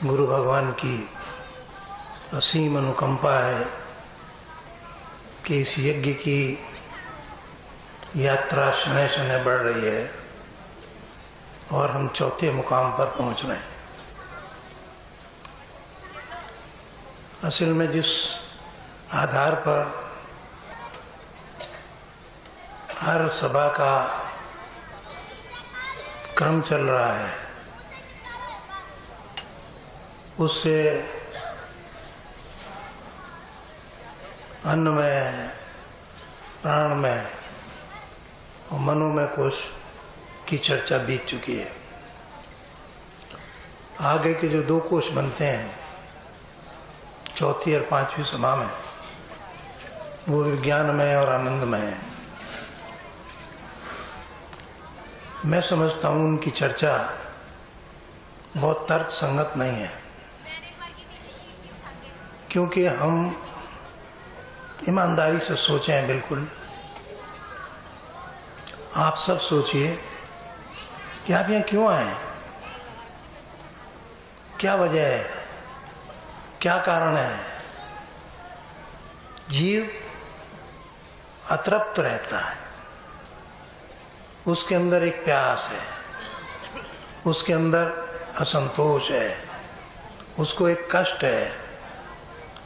गुरु भगवान की असीम अनुकंपा है कि इस यज्ञ की यात्रा शनै शनै बढ़ रही है और हम चौथे मुकाम पर पहुंच रहे हैं। असल में जिस आधार पर हर सभा का क्रम चल रहा है, उससे अन्न में, प्राण में और मनोमय कोश की चर्चा बीत चुकी है। आगे के जो दो कोश बनते हैं चौथी और पांचवी सभा में, वो विज्ञानमय और आनंदमय है। मैं समझता हूँ उनकी चर्चा बहुत तर्क संगत नहीं है, क्योंकि हम ईमानदारी से सोचे हैं। बिल्कुल आप सब सोचिए कि आप यहाँ क्यों आए हैं, क्या वजह है, क्या कारण है। जीव अतृप्त रहता है, उसके अंदर एक प्यास है, उसके अंदर असंतोष है, उसको एक कष्ट है।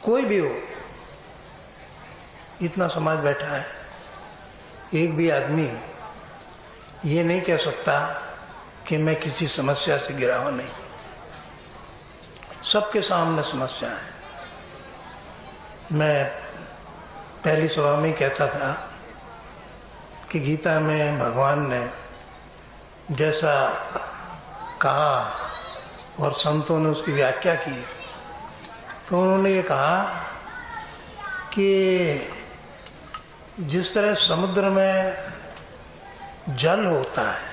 कोई भी हो, इतना समाज बैठा है, एक भी आदमी ये नहीं कह सकता कि मैं किसी समस्या से घिरा हुआ नहीं। सबके सामने समस्या है। मैं पहली सभा में कहता था कि गीता में भगवान ने जैसा कहा और संतों ने उसकी व्याख्या की, तो उन्होंने ये कहा कि जिस तरह समुद्र में जल होता है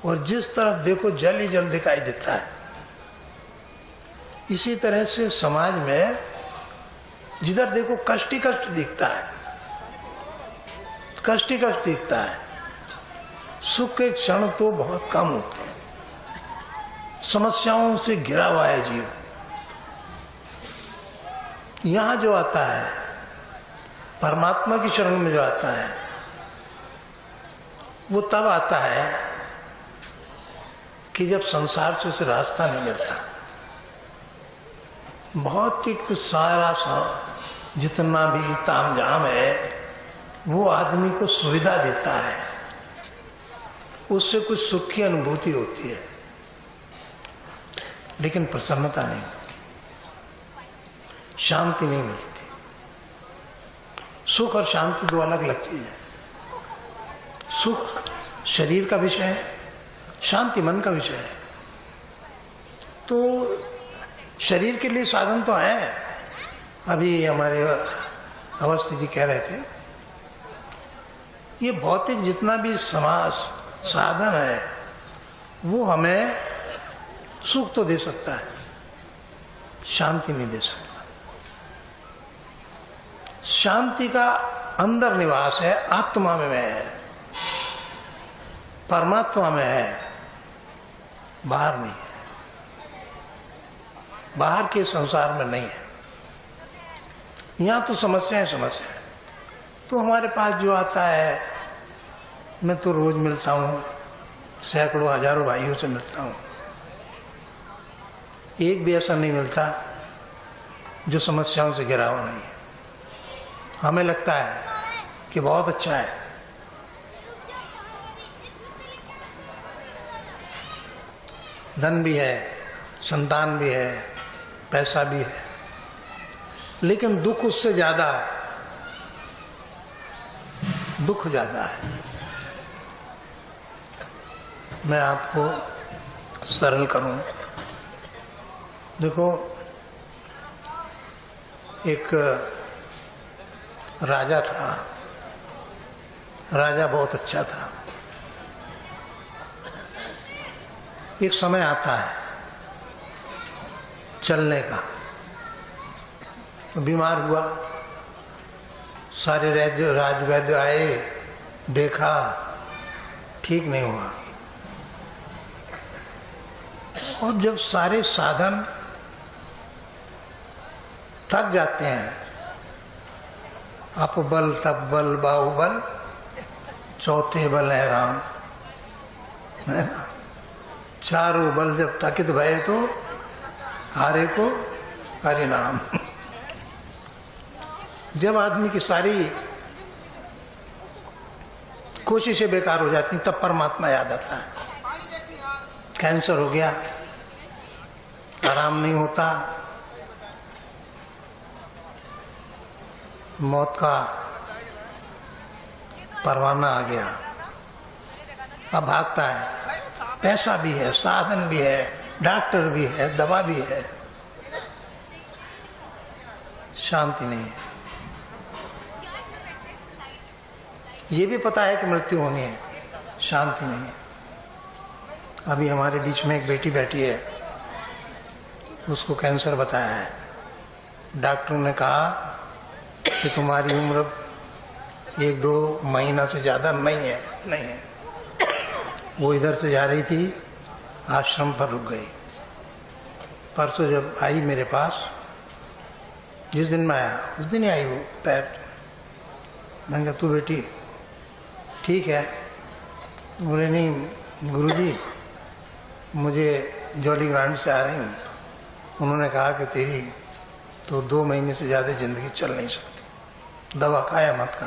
और जिस तरफ देखो जल ही जल दिखाई देता है, इसी तरह से समाज में जिधर देखो कष्ट ही कष्ट दिखता है, कष्ट ही कष्ट दिखता है। सुख के क्षण तो बहुत कम होते हैं। समस्याओं से घिरा हुआ है जीव। यहां जो आता है, परमात्मा की शरण में जो आता है, वो तब आता है कि जब संसार से उसे रास्ता नहीं मिलता। भौतिक सारा जितना भी तामझाम है, वो आदमी को सुविधा देता है, उससे कुछ सुख की अनुभूति होती है, लेकिन प्रसन्नता नहीं होती, शांति नहीं मिलती। सुख और शांति दो अलग अलग चीज है। सुख शरीर का विषय है, शांति मन का विषय है। तो शरीर के लिए साधन तो है। अभी हमारे अवस्थी जी कह रहे थे, ये भौतिक जितना भी समाज साधन है, वो हमें सुख तो दे सकता है, शांति नहीं दे सकता। शांति का अंदर निवास है, आत्मा में है, परमात्मा में है, बाहर नहीं है, बाहर के संसार में नहीं है। यहां तो समस्याएं समस्या है। तो हमारे पास जो आता है, मैं तो रोज मिलता हूं, सैकड़ों हजारों भाइयों से मिलता हूं, एक भी ऐसा नहीं मिलता जो समस्याओं से घिरा हुआ नहीं है। हमें लगता है कि बहुत अच्छा है, धन भी है, संतान भी है, पैसा भी है, लेकिन दुख उससे ज्यादा है, दुख ज्यादा है। मैं आपको सरल करूं। देखो, एक राजा था, राजा बहुत अच्छा था। एक समय आता है चलने का, बीमार हुआ, सारे राजवैद्य आए, देखा, ठीक नहीं हुआ। और जब सारे साधन थक जाते हैं, अपबल तब्बल बाहुबल चौथे बल है राम, है ना। चारों बल जब थकित भये तो हारे को हरिनाम। जब आदमी की सारी कोशिशें बेकार हो जाती तब परमात्मा याद आता है। कैंसर हो गया, आराम नहीं होता, मौत का परवाना आ गया, अब भागता है, पैसा भी है, साधन भी है, डॉक्टर भी है, दवा भी है, शांति नहीं है। ये भी पता है कि मृत्यु होनी है, शांति नहीं है। अभी हमारे बीच में एक बेटी बैठी है, उसको कैंसर बताया है। डॉक्टर ने कहा कि तुम्हारी उम्र 1-2 महीना से ज़्यादा नहीं है। वो इधर से जा रही थी, आश्रम पर रुक गई। परसों जब आई मेरे पास, जिस दिन मैं आया उस दिन ही आई वो पैर। मैंने कहा तू बेटी ठीक है? बोले नहीं गुरुजी, मुझे जॉली ग्रांट से आ रही हूँ, उन्होंने कहा कि तेरी तो 2 महीने से ज़्यादा ज़िंदगी चल नहीं सकती, दवा खाया मत खा।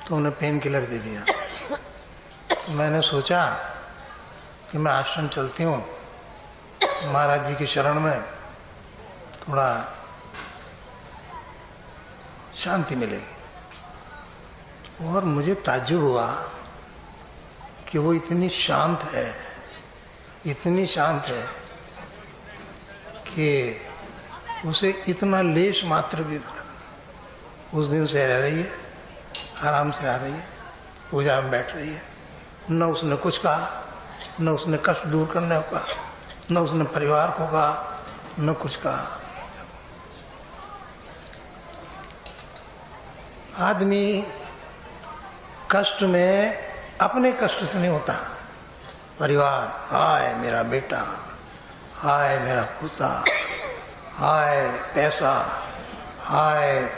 तो उन्हें पेन किलर दे दिया। तो मैंने सोचा कि मैं आश्रम चलती हूँ, महाराज जी की शरण में थोड़ा शांति मिलेगी। और मुझे ताज्जुब हुआ कि वो इतनी शांत है, इतनी शांत है कि उसे इतना लेश मात्र भी, उस दिन से रह रही है, आराम से आ रही है, पूजा में बैठ रही है। न उसने कुछ कहा, न उसने कष्ट दूर करने को कहा, न उसने परिवार को कहा, न कुछ कहा। आदमी कष्ट में अपने कष्ट से नहीं होता। परिवार, हाय मेरा बेटा, हाय मेरा पोता, हाय पैसा, हाय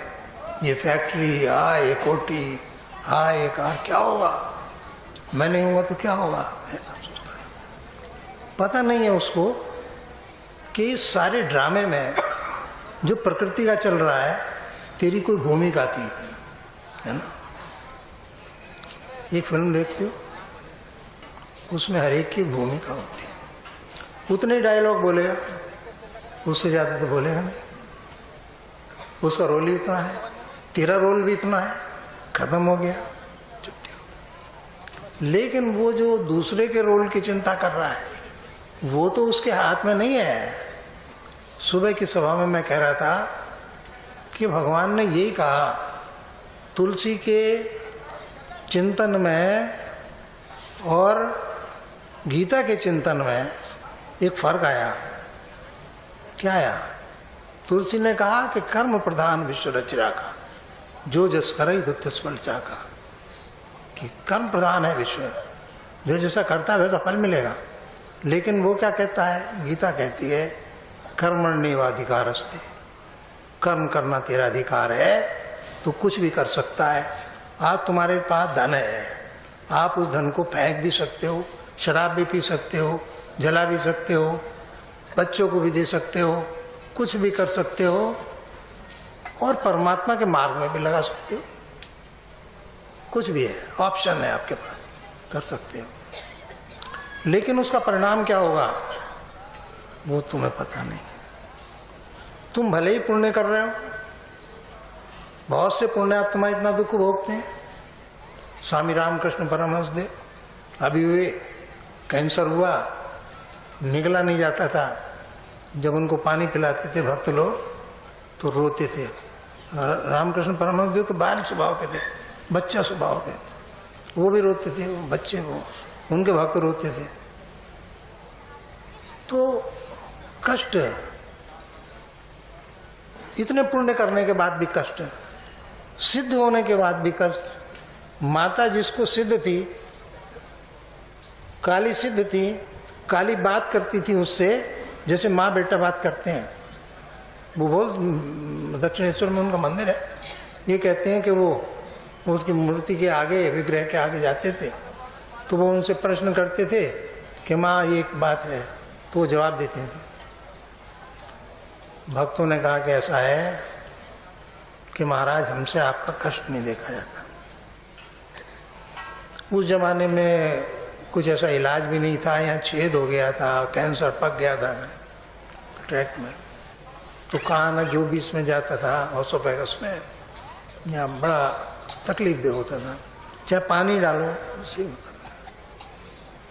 ये फैक्ट्री, हाय ये कोठी, हाय ये कार, क्या होगा, मैं नहीं होगा तो क्या होगा, ऐसा सोचता है। पता नहीं है उसको कि इस सारे ड्रामे में जो प्रकृति का चल रहा है, तेरी कोई भूमिका थी, है ना। एक फिल्म देखते हो, उसमें हर एक की भूमिका होती है। उतने डायलॉग बोलेगा, उससे ज्यादा तो बोलेगा नहीं। उसका रोल ही इतना है, तेरा रोल भी इतना है, खत्म हो गया, छुट्टी हो। लेकिन वो जो दूसरे के रोल की चिंता कर रहा है, वो तो उसके हाथ में नहीं है। सुबह की सभा में मैं कह रहा था कि भगवान ने यही कहा, तुलसी के चिंतन में और गीता के चिंतन में एक फर्क आया। क्या आया? तुलसी ने कहा कि कर्म प्रधान विश्व रचना का, जो जस करे तो तिस फल चाका, कि कर्म प्रधान है विश्व, जो जैसा करता है वैसा फल मिलेगा। लेकिन वो क्या कहता है? गीता कहती है कर्मण्येवाधिकारस्ते, कर्म करना तेरा अधिकार है, तो कुछ भी कर सकता है। आज तुम्हारे पास धन है, आप उस धन को फेंक भी सकते हो, शराब भी पी सकते हो, जला भी सकते हो, बच्चों को भी दे सकते हो, कुछ भी कर सकते हो, और परमात्मा के मार्ग में भी लगा सकते हो। कुछ भी है, ऑप्शन है आपके पास, कर सकते हो। लेकिन उसका परिणाम क्या होगा वो तुम्हें पता नहीं। तुम भले ही पुण्य कर रहे हो, बहुत से पुण्यात्मा इतना दुख भोगते हैं। स्वामी रामकृष्ण परमहंस देव अभी वे कैंसर हुआ, निकला नहीं जाता था, जब उनको पानी पिलाते थे भक्त लोग तो रोते थे। रामकृष्ण परमहंस देव तो बाल स्वभाव के थे, बच्चा स्वभाव के, वो भी रोते थे, वो बच्चे, वो उनके भक्त रोते थे। तो कष्ट, इतने पुण्य करने के बाद भी कष्ट, सिद्ध होने के बाद भी कष्ट। माता जिसको सिद्ध थी, काली सिद्ध थी, काली बात करती थी उससे जैसे माँ बेटा बात करते हैं। वो बोल दक्षिणेश्वर में उनका मंदिर है, ये कहते हैं कि वो उसकी मूर्ति के आगे, विग्रह के आगे जाते थे तो वो उनसे प्रश्न करते थे कि माँ ये एक बात है, तो वो जवाब देते थे। भक्तों ने कहा कि ऐसा है कि महाराज हमसे आपका कष्ट नहीं देखा जाता। उस जमाने में कुछ ऐसा इलाज भी नहीं था, यहाँ छेद हो गया था, कैंसर पक गया था ट्रैक में, तो कान जो भी इसमें जाता था ऑसोफेगस में, यहाँ बड़ा तकलीफ दे होता था, चाहे पानी डालो उससे होता था।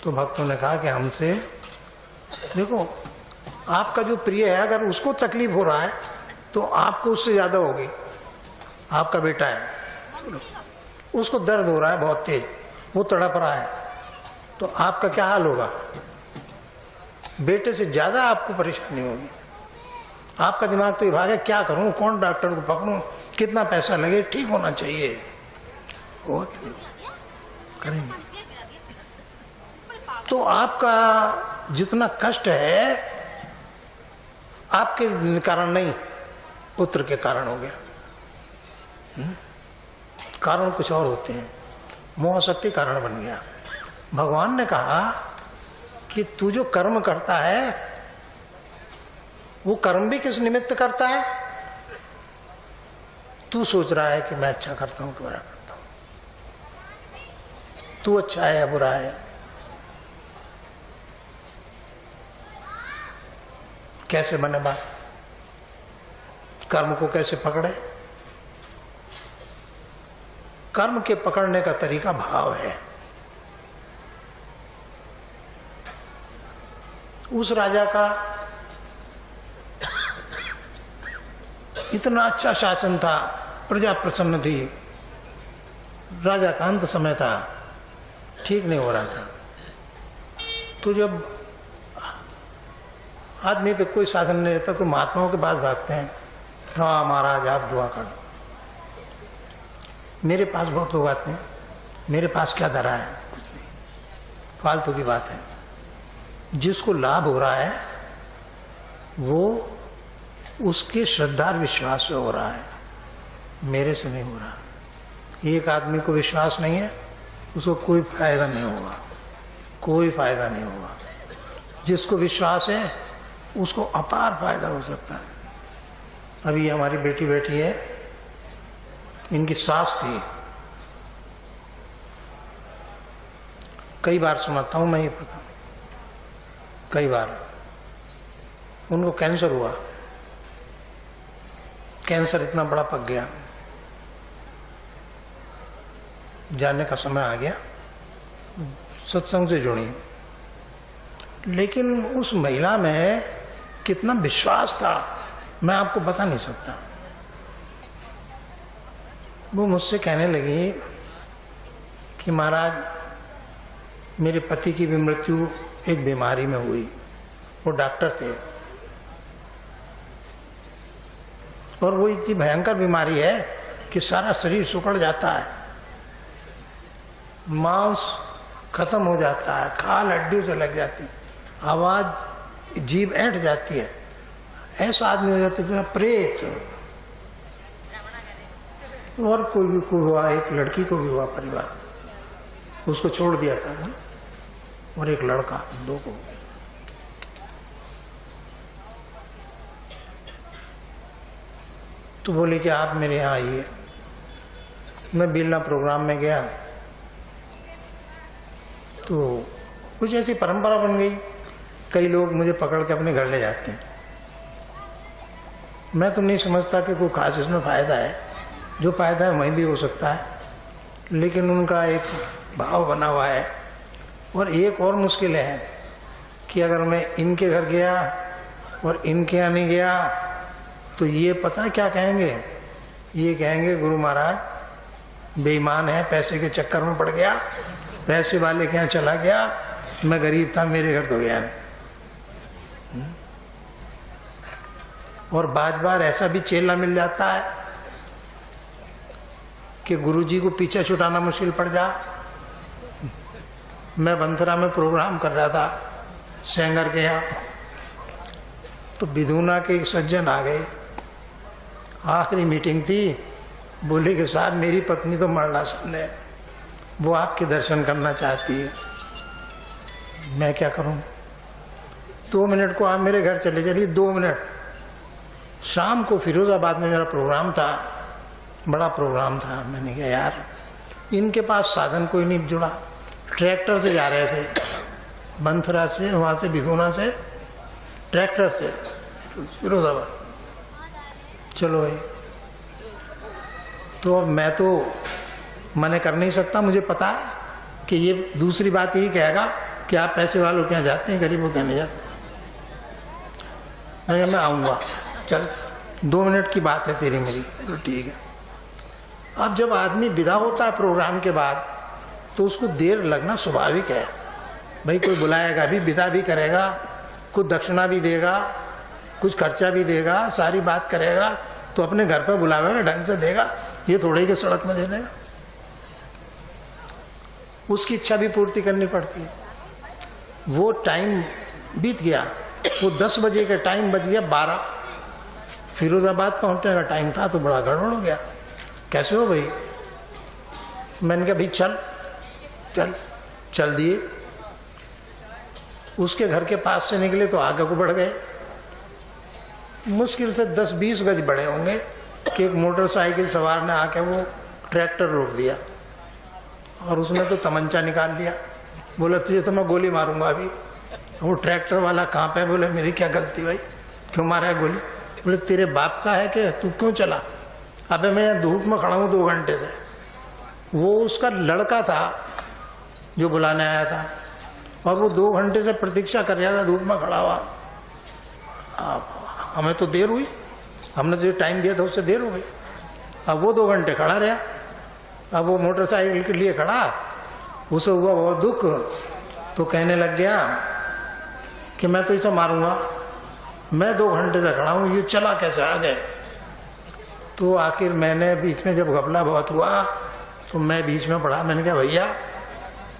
तो भक्तों ने कहा कि हमसे देखो आपका जो प्रिय है अगर उसको तकलीफ हो रहा है तो आपको उससे ज्यादा होगी। आपका बेटा है, उसको दर्द हो रहा है बहुत तेज, वो तड़प रहा है, तो आपका क्या हाल होगा? बेटे से ज्यादा आपको परेशानी होगी। आपका दिमाग तो ये भागे क्या करूं, कौन डॉक्टर को पकड़ूं, कितना पैसा लगे, ठीक होना चाहिए, वो करेंगे। तो आपका जितना कष्ट है आपके कारण नहीं, पुत्र के कारण हो गया। कारण कुछ और होते हैं, मोहशक्ति कारण बन गया। भगवान ने कहा कि तू जो कर्म करता है वो कर्म भी किस निमित्त करता है? तू सोच रहा है कि मैं अच्छा करता हूं कि बुरा करता हूं, तू अच्छा है या बुरा है। कैसे बने बात? कर्म को कैसे पकड़े? कर्म के पकड़ने का तरीका भाव है। उस राजा का इतना अच्छा शासन था, प्रजा प्रसन्न थी, राजा का अंत समय था, ठीक नहीं हो रहा था। तो जब आदमी पे कोई साधन नहीं रहता तो महात्माओं के पास भागते हैं, हाँ महाराज आप दुआ कर दो। मेरे पास बहुत लोग आते हैं, मेरे पास क्या धरा है, कुछ नहीं, फालतू की बात है। जिसको लाभ हो रहा है वो उसके श्रद्धा और विश्वास से हो रहा है, मेरे से नहीं हो रहा। एक आदमी को विश्वास नहीं है उसको कोई फायदा नहीं होगा, कोई फायदा नहीं होगा। जिसको विश्वास है उसको अपार फायदा हो सकता है। अभी हमारी बेटी बैठी है, इनकी सास थी, कई बार सुनाता हूं मैं ये प्रथा, कई बार उनको कैंसर हुआ, कैंसर इतना बड़ा पक गया, जाने का समय आ गया, सत्संग से जुड़ी, लेकिन उस महिला में कितना विश्वास था मैं आपको बता नहीं सकता। वो मुझसे कहने लगी कि महाराज मेरे पति की भी मृत्यु एक बीमारी में हुई, वो डॉक्टर थे, और वो इतनी भयंकर बीमारी है कि सारा शरीर सुकड़ जाता है, मांस खत्म हो जाता है, खाल हड्डियों से लग जाती है, आवाज जीभ ऐंठ जाती है, ऐसा आदमी हो जाता है प्रेत। और कोई भी कोई हुआ, एक लड़की को भी हुआ परिवार, उसको छोड़ दिया था ना? और एक लड़का, दो को। तो बोले कि आप मेरे यहाँ आइए। मैं बिरला प्रोग्राम में गया तो कुछ ऐसी परंपरा बन गई, कई लोग मुझे पकड़ के अपने घर ले जाते हैं। मैं तो नहीं समझता कि कोई खास इसमें फायदा है, जो फायदा है वहीं भी हो सकता है, लेकिन उनका एक भाव बना हुआ है। और एक और मुश्किल है कि अगर मैं इनके घर गया और इनके यहाँ नहीं गया तो ये पता क्या कहेंगे, ये कहेंगे गुरु महाराज बेईमान है, पैसे के चक्कर में पड़ गया, पैसे वाले के यहाँ चला गया, मैं गरीब था मेरे घर तो गया नहीं। और बार ऐसा भी चेला मिल जाता है कि गुरुजी को पीछे छुटाना मुश्किल पड़ जा। मैं बंथरा में प्रोग्राम कर रहा था, सेंगर के यहाँ। तो बिधूना के एक सज्जन आ गए, आखिरी मीटिंग थी, बोले कि साहब मेरी पत्नी तो मरणासन है, वो आपके दर्शन करना चाहती है, मैं क्या करूं? 2 मिनट को आप मेरे घर चले चलिए, 2 मिनट। शाम को फिरोजाबाद में मेरा प्रोग्राम था, बड़ा प्रोग्राम था। मैंने कहा यार इनके पास साधन कोई नहीं जुड़ा, ट्रैक्टर से जा रहे थे बंथरा से, वहाँ से बिधूना से ट्रैक्टर से फिरोजाबाद। चलो भाई, तो अब मैं तो मना कर नहीं सकता, मुझे पता है कि ये दूसरी बात यही कहेगा कि आप पैसे वालों के यहाँ जाते हैं, गरीबों के यहाँ नहीं जाते। मैं आऊँगा, चल 2 मिनट की बात है तेरी मेरी, तो ठीक है। अब जब आदमी विदा होता है प्रोग्राम के बाद तो उसको देर लगना स्वाभाविक है। भाई कोई बुलाएगा भी, विदा भी करेगा, कुछ दक्षिणा भी देगा, कुछ खर्चा भी देगा, सारी बात करेगा, तो अपने घर पर बुलावेगा, ढंग से देगा, ये थोड़े ही के सड़क में दे देगा। उसकी इच्छा भी पूर्ति करनी पड़ती है। वो टाइम बीत गया, वो 10 बजे का टाइम बज गया 12, फिरोजाबाद पहुंचने का टाइम था, तो बड़ा गड़बड़ हो गया। कैसे हो भाई? मैंने कहा भाई चल चल चल दिए। उसके घर के पास से निकले तो आगे को बढ़ गए, मुश्किल से 10-20 गज बड़े होंगे कि एक मोटरसाइकिल सवार ने आके वो ट्रैक्टर रोक दिया और उसने तो तमंचा निकाल लिया। बोला तुझे तो मैं गोली मारूंगा अभी। वो ट्रैक्टर वाला कहाँ पे? बोले मेरी क्या गलती भाई, क्यों मारा है गोली? बोले तेरे बाप का है कि तू क्यों चला? अबे मैं धूप में खड़ा हूँ 2 घंटे से। वो उसका लड़का था जो बुलाने आया था, और वो 2 घंटे से प्रतीक्षा कर रहा था धूप में खड़ा हुआ। हमें तो देर हुई, हमने जो टाइम दिया था उससे देर हो गई। अब वो 2 घंटे खड़ा रहा। अब वो मोटरसाइकिल के लिए खड़ा, उसे हुआ बहुत दुख, तो कहने लग गया कि मैं तो इसे मारूंगा, मैं 2 घंटे से खड़ा हूँ, ये चला कैसे आ गए? तो आखिर मैंने बीच में जब घपला बहुत हुआ तो मैं बीच में पड़ा। मैंने कहा भैया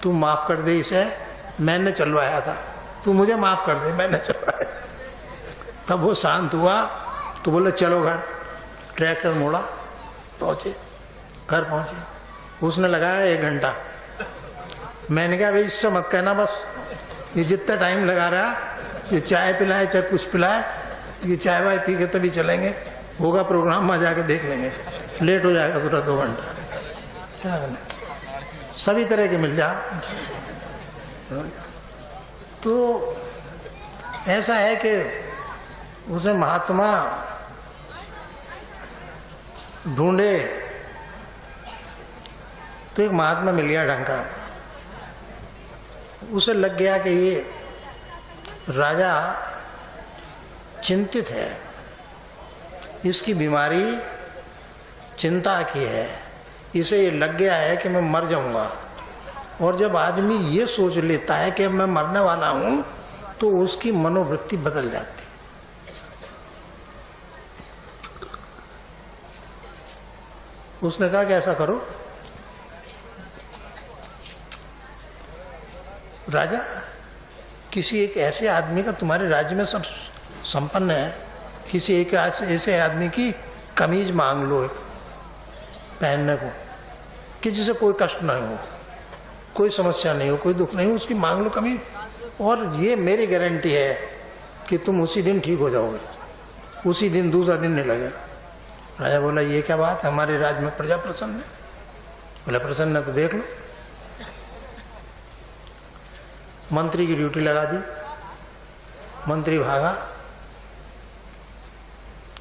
तू माफ़ कर दे इसे, मैंने चलवाया था, तू मुझे माफ़ कर दे, मैंने चलवाया। तब वो शांत हुआ तो बोले चलो घर। ट्रैक्टर मोड़ा, पहुँचे, घर पहुँचे। उसने लगाया 1 घंटा। मैंने कहा भाई इससे मत कहना, बस ये जितना टाइम लगा रहा, ये चाय पिलाए चाहे कुछ पिलाए, ये चाय वाय पी के तभी चलेंगे, होगा प्रोग्राम में जाके देख लेंगे, लेट हो जाएगा पूरा 2 घंटा। क्या करना, सभी तरह के मिल जा। तो ऐसा है कि उसे महात्मा ढूंढे तो एक महात्मा मिल गया ढंग का। उसे लग गया कि ये राजा चिंतित है, इसकी बीमारी चिंता की है, इसे ये लग गया है कि मैं मर जाऊंगा। और जब आदमी ये सोच लेता है कि मैं मरने वाला हूं तो उसकी मनोवृत्ति बदल जाती। उसने कहा कि ऐसा करो राजा, किसी एक ऐसे आदमी का, तुम्हारे राज्य में सब संपन्न है, किसी एक ऐसे आदमी की कमीज मांग लो एक पहनने को, किसी से कोई कष्ट नहीं हो, कोई समस्या नहीं हो, कोई दुख नहीं हो, उसकी मांग लो कमीज, और ये मेरी गारंटी है कि तुम उसी दिन ठीक हो जाओगे, उसी दिन, दूसरा दिन नहीं लगेगा। राजा बोला ये क्या बात है, हमारे राज्य में प्रजा प्रसन्न है? बोला प्रसन्न है तो देख लो। मंत्री की ड्यूटी लगा दी, मंत्री भागा।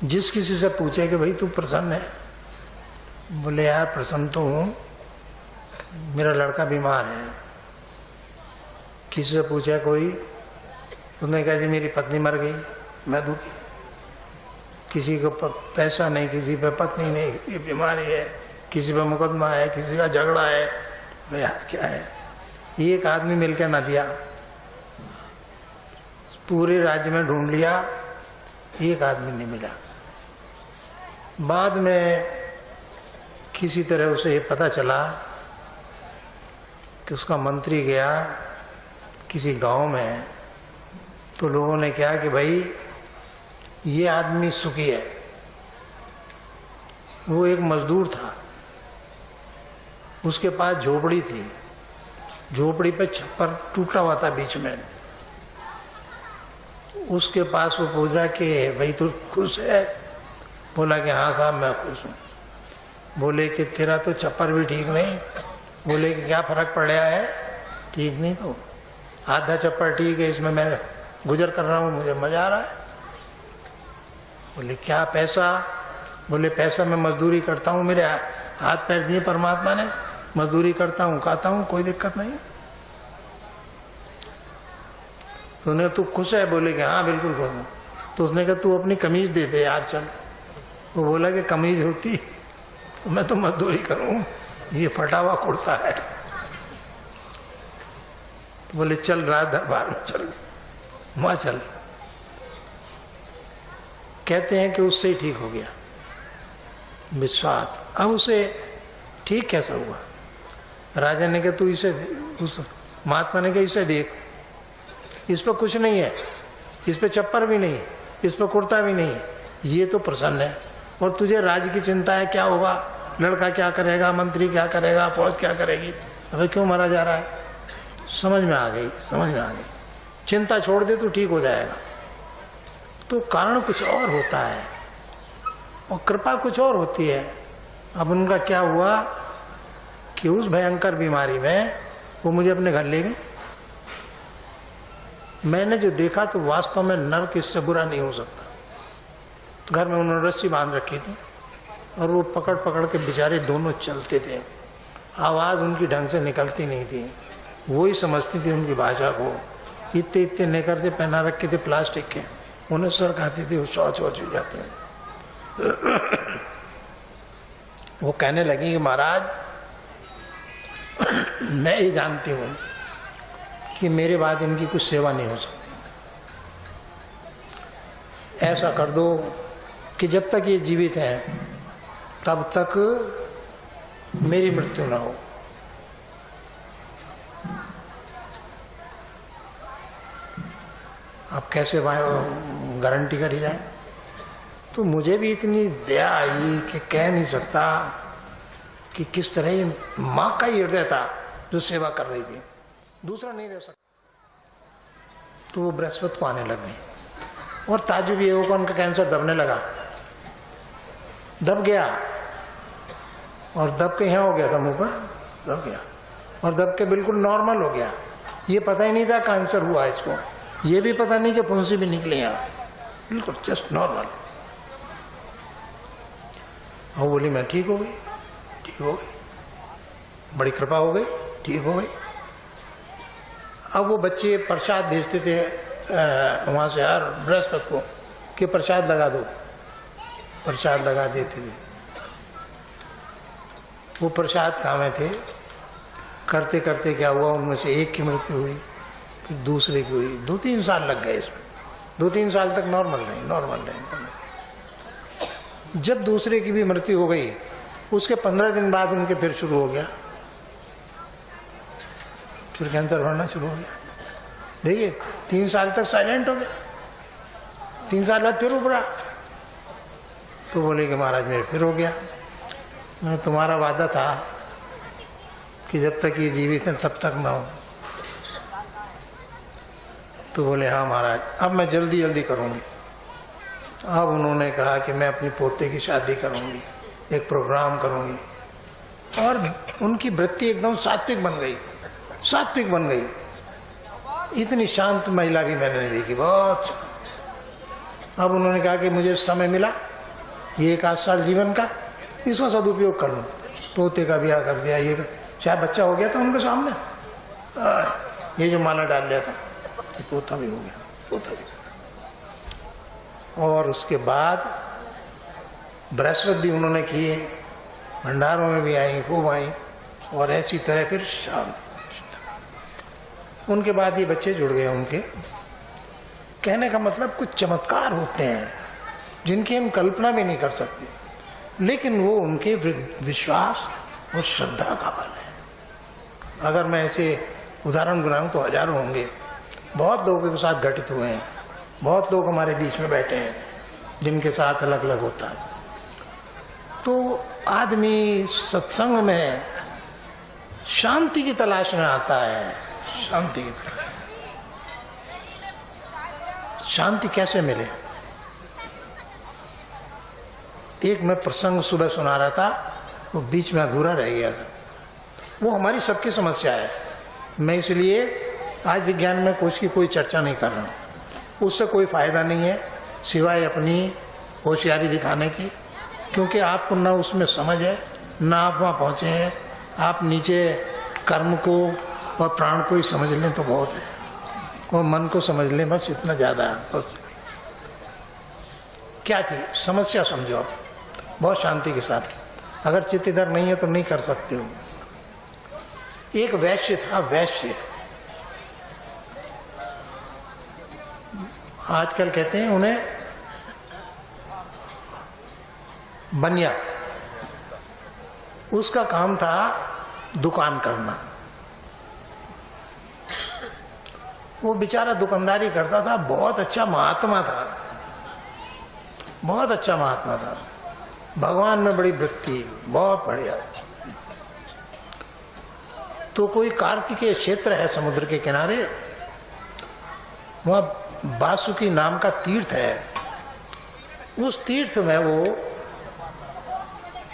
जिस किसी से पूछे कि भाई तू प्रसन्न है? बोले यार प्रसन्न तो हूँ, मेरा लड़का बीमार है। किसी से पूछा कोई, उसने कहा जी मेरी पत्नी मर गई, मैं दुखी। किसी को पैसा नहीं, किसी पे पत्नी नहीं, किसी बीमारी है, किसी पे मुकदमा है, किसी का झगड़ा है। भाई यार क्या है? एक आदमी मिलकर ना दिया, पूरे राज्य में ढूंढ लिया, एक आदमी नहीं मिला। बाद में किसी तरह उसे ये पता चला कि उसका मंत्री गया किसी गांव में, तो लोगों ने कहा कि भाई ये आदमी सुखी है। वो एक मजदूर था, उसके पास झोपड़ी थी, झोपड़ी पे छप्पर टूटा हुआ था बीच में। उसके पास वो पूछा कि भाई तू खुश है? बोला कि हाँ साहब मैं खुश हूँ। बोले कि तेरा तो छप्पर भी ठीक नहीं। बोले कि क्या फर्क पड़ रहा है? ठीक नहीं तो आधा छप्पर ठीक है, इसमें मैं गुजर कर रहा हूँ, मुझे मजा आ रहा है। बोले क्या पैसा? बोले पैसा मैं मजदूरी करता हूँ, मेरे हाथ पैर दिए परमात्मा ने, मजदूरी करता हूँ, खाता हूँ, कोई दिक्कत नहीं। तो उन्हें तू खुश है? बोले कि हाँ बिल्कुल खुश हूँ। तो उसने कहा तू अपनी कमीज दे दे यार चल। वो बोला कि कमीज होती तो मैं तो मजदूरी करूँ, ये फटा हुआ कुर्ता है। तो बोले चल राज दरबार में चल, वहां चल। कहते हैं कि उससे ही ठीक हो गया विश्वास। अब उसे ठीक कैसा हुआ? राजा ने कहा तू इसे, उस महात्मा ने कहा इसे देख, इस पर कुछ नहीं है, इस पे छप्पर भी नहीं, इस पर कुर्ता भी नहीं, ये तो प्रसन्न है। और तुझे राज्य की चिंता है, क्या होगा, लड़का क्या करेगा, मंत्री क्या करेगा, फौज क्या करेगी, अबे क्यों मारा जा रहा है? समझ में आ गई, समझ में आ गई। चिंता छोड़ दे तो ठीक हो जाएगा। तो कारण कुछ और होता है और कृपा कुछ और होती है। अब उनका क्या हुआ कि उस भयंकर बीमारी में वो मुझे अपने घर ले गए। मैंने जो देखा तो वास्तव में नर्क इससे बुरा नहीं हो सकता। घर में उन्होंने रस्सी बांध रखी थी और वो पकड़ पकड़ के बेचारे दोनों चलते थे। आवाज़ उनकी ढंग से निकलती नहीं थी, वो ही समझती थी उनकी भाषा को। इतने इतने नेकर से पहना रखे थे प्लास्टिक के, उन्हें सर खाते थे, वो शौच वौच हो जाते हैं। वो कहने लगी कि महाराज मैं ये जानती हूँ कि मेरे बाद इनकी कुछ सेवा नहीं हो सकती। ऐसा कर दो कि जब तक ये जीवित हैं तब तक मेरी मृत्यु ना हो। अब कैसे गारंटी करी जाए? तो मुझे भी इतनी दया आई कि कह नहीं सकता कि किस तरह ये माँ का ही हृदय था जो सेवा कर रही थी, दूसरा नहीं रह सकता। तो वो बृहस्पति को आने लग गई और ताजुब ये होगा उनका कैंसर दबने लगा, दब गया और दब के यहाँ हो गया था, मुंह पर दब गया और दब के बिल्कुल नॉर्मल हो गया। ये पता ही नहीं था कैंसर हुआ इसको, ये भी पता नहीं कि फुंसी भी निकली यहाँ, बिल्कुल जस्ट नॉर्मल। और बोली मैं ठीक हो गई, ठीक हो गई, बड़ी कृपा हो गई, ठीक हो गई। अब वो बच्चे प्रसाद भेजते थे वहाँ से हर बृहस्पति को कि प्रसाद लगा दो, प्रसाद लगा देते थे। वो प्रसाद खामे थे, करते करते क्या हुआ, उनमें से एक की मृत्यु हुई, फिर दूसरे की हुई। 2-3 साल लग गए इसमें, 2-3 साल तक नॉर्मल रहे। जब दूसरे की भी मृत्यु हो गई, उसके 15 दिन बाद उनके फिर शुरू हो गया, फिर कैंसर बढ़ना शुरू हो गया। देखिए 3 साल तक साइलेंट हो गया, 3 साल बाद फिर उभरा। तो बोले कि महाराज मेरे फिर हो गया। मैंने तुम्हारा वादा था कि जब तक ये जीवित है तब तक ना हो। तो बोले हाँ महाराज अब मैं जल्दी जल्दी करूँगी। अब उन्होंने कहा कि मैं अपनी पोते की शादी करूँगी, एक प्रोग्राम करूँगी। और उनकी वृत्ति एकदम सात्विक बन गई, सात्विक बन गई। इतनी शांत महिला भी मैंने नहीं देखी, बहुत शांत। अब उन्होंने कहा कि मुझे समय मिला, ये 1 साल जीवन का, इसका सदुपयोग कर लूँ। पोते का ब्याह कर दिया, ये चाहे बच्चा हो गया था उनके सामने, ये जो माला डाल लिया था, तो पोता भी हो गया, पोता भी। और उसके बाद बृहस्पति भी उन्होंने किए, भंडारों में भी आई, खूब आई, और ऐसी तरह फिर शाम। उनके बाद ये बच्चे जुड़ गए उनके। कहने का मतलब कुछ चमत्कार होते हैं जिनकी हम कल्पना भी नहीं कर सकते, लेकिन वो उनके विश्वास और श्रद्धा का बल है। अगर मैं ऐसे उदाहरण गिनाऊं तो हजारों होंगे, बहुत लोगों के साथ घटित हुए हैं, बहुत लोग हमारे बीच में बैठे हैं जिनके साथ अलग अलग होता है। तो आदमी सत्संग में शांति की तलाश में आता है, शांति की तलाश। शांति कैसे मिले? एक मैं प्रसंग सुबह सुना रहा था, वो बीच में अधूरा रह गया था। वो हमारी सबकी समस्या है। मैं इसलिए आज विज्ञान में कोश की कोई चर्चा नहीं कर रहा हूँ, उससे कोई फायदा नहीं है सिवाय अपनी होशियारी दिखाने की, क्योंकि आपको ना उसमें समझ है, ना आप वहाँ पहुँचे हैं। आप नीचे कर्म को और प्राण को ही समझ लें तो बहुत है, और मन को समझ लें बस, इतना ज़्यादा है। क्या थी समस्या समझो आप, बहुत शांति के साथ। अगर चित्त इधर नहीं है तो नहीं कर सकते हो। एक वैश्य था, वैश्य, आजकल कहते हैं उन्हें बनिया। उसका काम था दुकान करना। वो बेचारा दुकानदारी करता था, बहुत अच्छा महात्मा था, बहुत अच्छा महात्मा था, भगवान में बड़ी वृत्ति, बहुत बढ़िया। तो कोई कार्तिकेय क्षेत्र है समुद्र के किनारे, वहाँ बासुकी नाम का तीर्थ है। उस तीर्थ में वो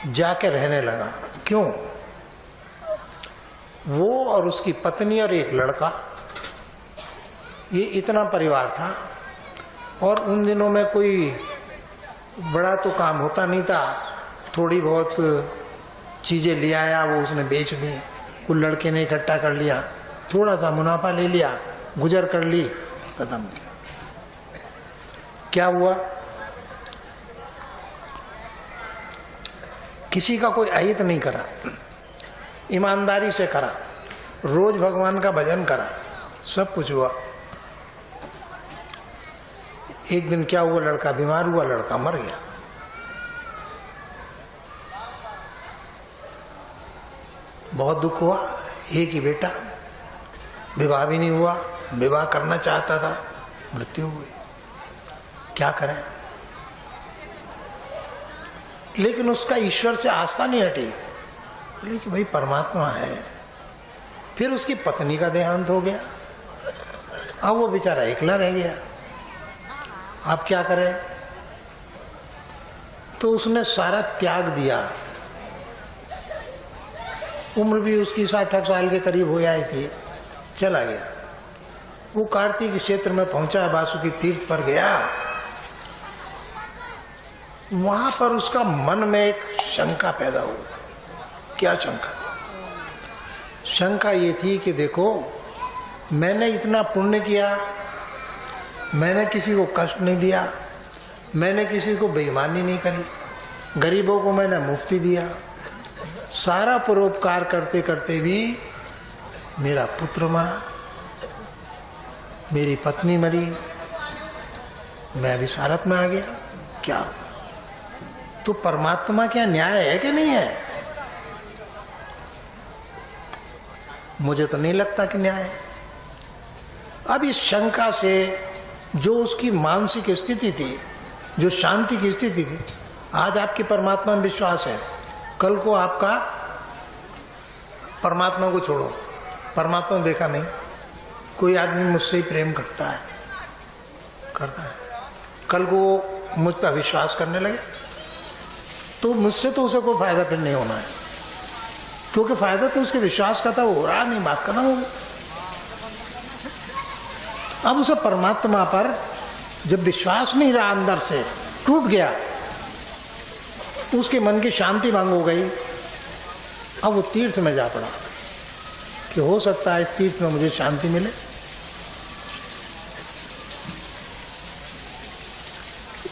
जाके रहने लगा। क्यों? वो और उसकी पत्नी और एक लड़का, ये इतना परिवार था। और उन दिनों में कोई बड़ा तो काम होता नहीं था, थोड़ी बहुत चीजें ले आया, वो उसने बेच दी, कुछ लड़के ने इकट्ठा कर लिया, थोड़ा सा मुनाफा ले लिया, गुजर कर ली, खत्म। क्या हुआ? किसी का कोई अहित नहीं करा, ईमानदारी से करा, रोज भगवान का भजन करा, सब कुछ हुआ। एक दिन क्या हुआ, लड़का बीमार हुआ, लड़का मर गया। बहुत दुख हुआ। एक ही बेटा, विवाह भी नहीं हुआ, विवाह करना चाहता था, मृत्यु हुई। क्या करें? लेकिन उसका ईश्वर से आस्था नहीं हटी, बोले कि भाई परमात्मा है। फिर उसकी पत्नी का देहांत हो गया, अब वो बेचारा एकला रह गया। आप क्या करें? तो उसने सारा त्याग दिया। उम्र भी उसकी 60 साल के करीब हो आई थी, चला गया। वो कार्तिक क्षेत्र में पहुंचा, बासुकी तीर्थ पर गया। वहां पर उसका मन में एक शंका पैदा हुई। क्या शंका? शंका ये थी कि देखो, मैंने इतना पुण्य किया, मैंने किसी को कष्ट नहीं दिया, मैंने किसी को बेईमानी नहीं करी, गरीबों को मैंने मुफ्ती दिया, सारा परोपकार करते करते भी मेरा पुत्र मरा, मेरी पत्नी मरी, मैं भी हालत में आ गया। क्या? तो परमात्मा क्या न्याय है कि नहीं है? मुझे तो नहीं लगता कि न्याय है। अब इस शंका से जो उसकी मानसिक स्थिति थी, जो शांति की स्थिति थी, आज आपकी परमात्मा में विश्वास है, कल को आपका परमात्मा को छोड़ो, परमात्मा देखा नहीं, कोई आदमी मुझसे ही प्रेम करता है, कल को मुझ पर विश्वास करने लगे तो मुझसे तो उसे कोई फायदा फिर नहीं होना है, क्योंकि फायदा तो उसके विश्वास का था, वो हो रहा नहीं, बात खत्म हो गई। अब उसे परमात्मा पर जब विश्वास नहीं रहा, अंदर से टूट गया, उसके मन की शांति भंग हो गई। अब वो तीर्थ में जा पड़ा कि हो सकता है इस तीर्थ में मुझे शांति मिले।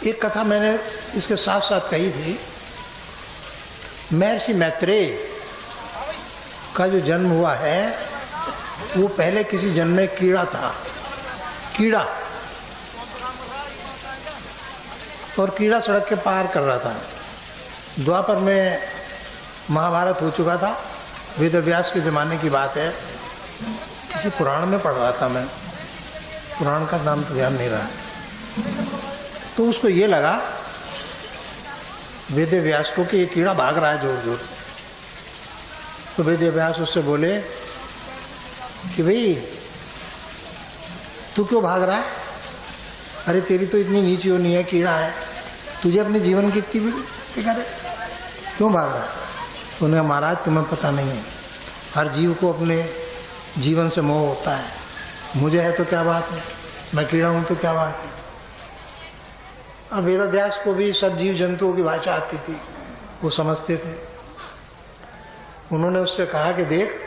एक कथा मैंने इसके साथ साथ कही थी। महर्षि मैत्रेय का जो जन्म हुआ है, वो पहले किसी जन्म में कीड़ा था, कीड़ा, और कीड़ा सड़क के पार कर रहा था। द्वापर में महाभारत हो चुका था, वेद व्यास के जमाने की बात है, किसी पुराण में पढ़ रहा था मैं। पुराण का नाम तो ध्यान नहीं रहा। तो उसको ये लगा वेद व्यास को कि ये कीड़ा भाग रहा है जोर जोर। तो वेद व्यास उससे बोले कि भाई तू क्यों भाग रहा है? अरे तेरी तो इतनी नीची होनी है, कीड़ा है, तुझे अपने जीवन की इतनी भी फिक्र है, क्यों भाग रहा है? तो उन्हें महाराज तुम्हें पता नहीं है, हर जीव को अपने जीवन से मोह होता है। मुझे है तो क्या बात है, मैं कीड़ा हूं तो क्या बात है। अब वेद व्यास को भी सब जीव जंतुओं की भाषा आती थी, वो समझते थे। उन्होंने उससे कहा कि देख,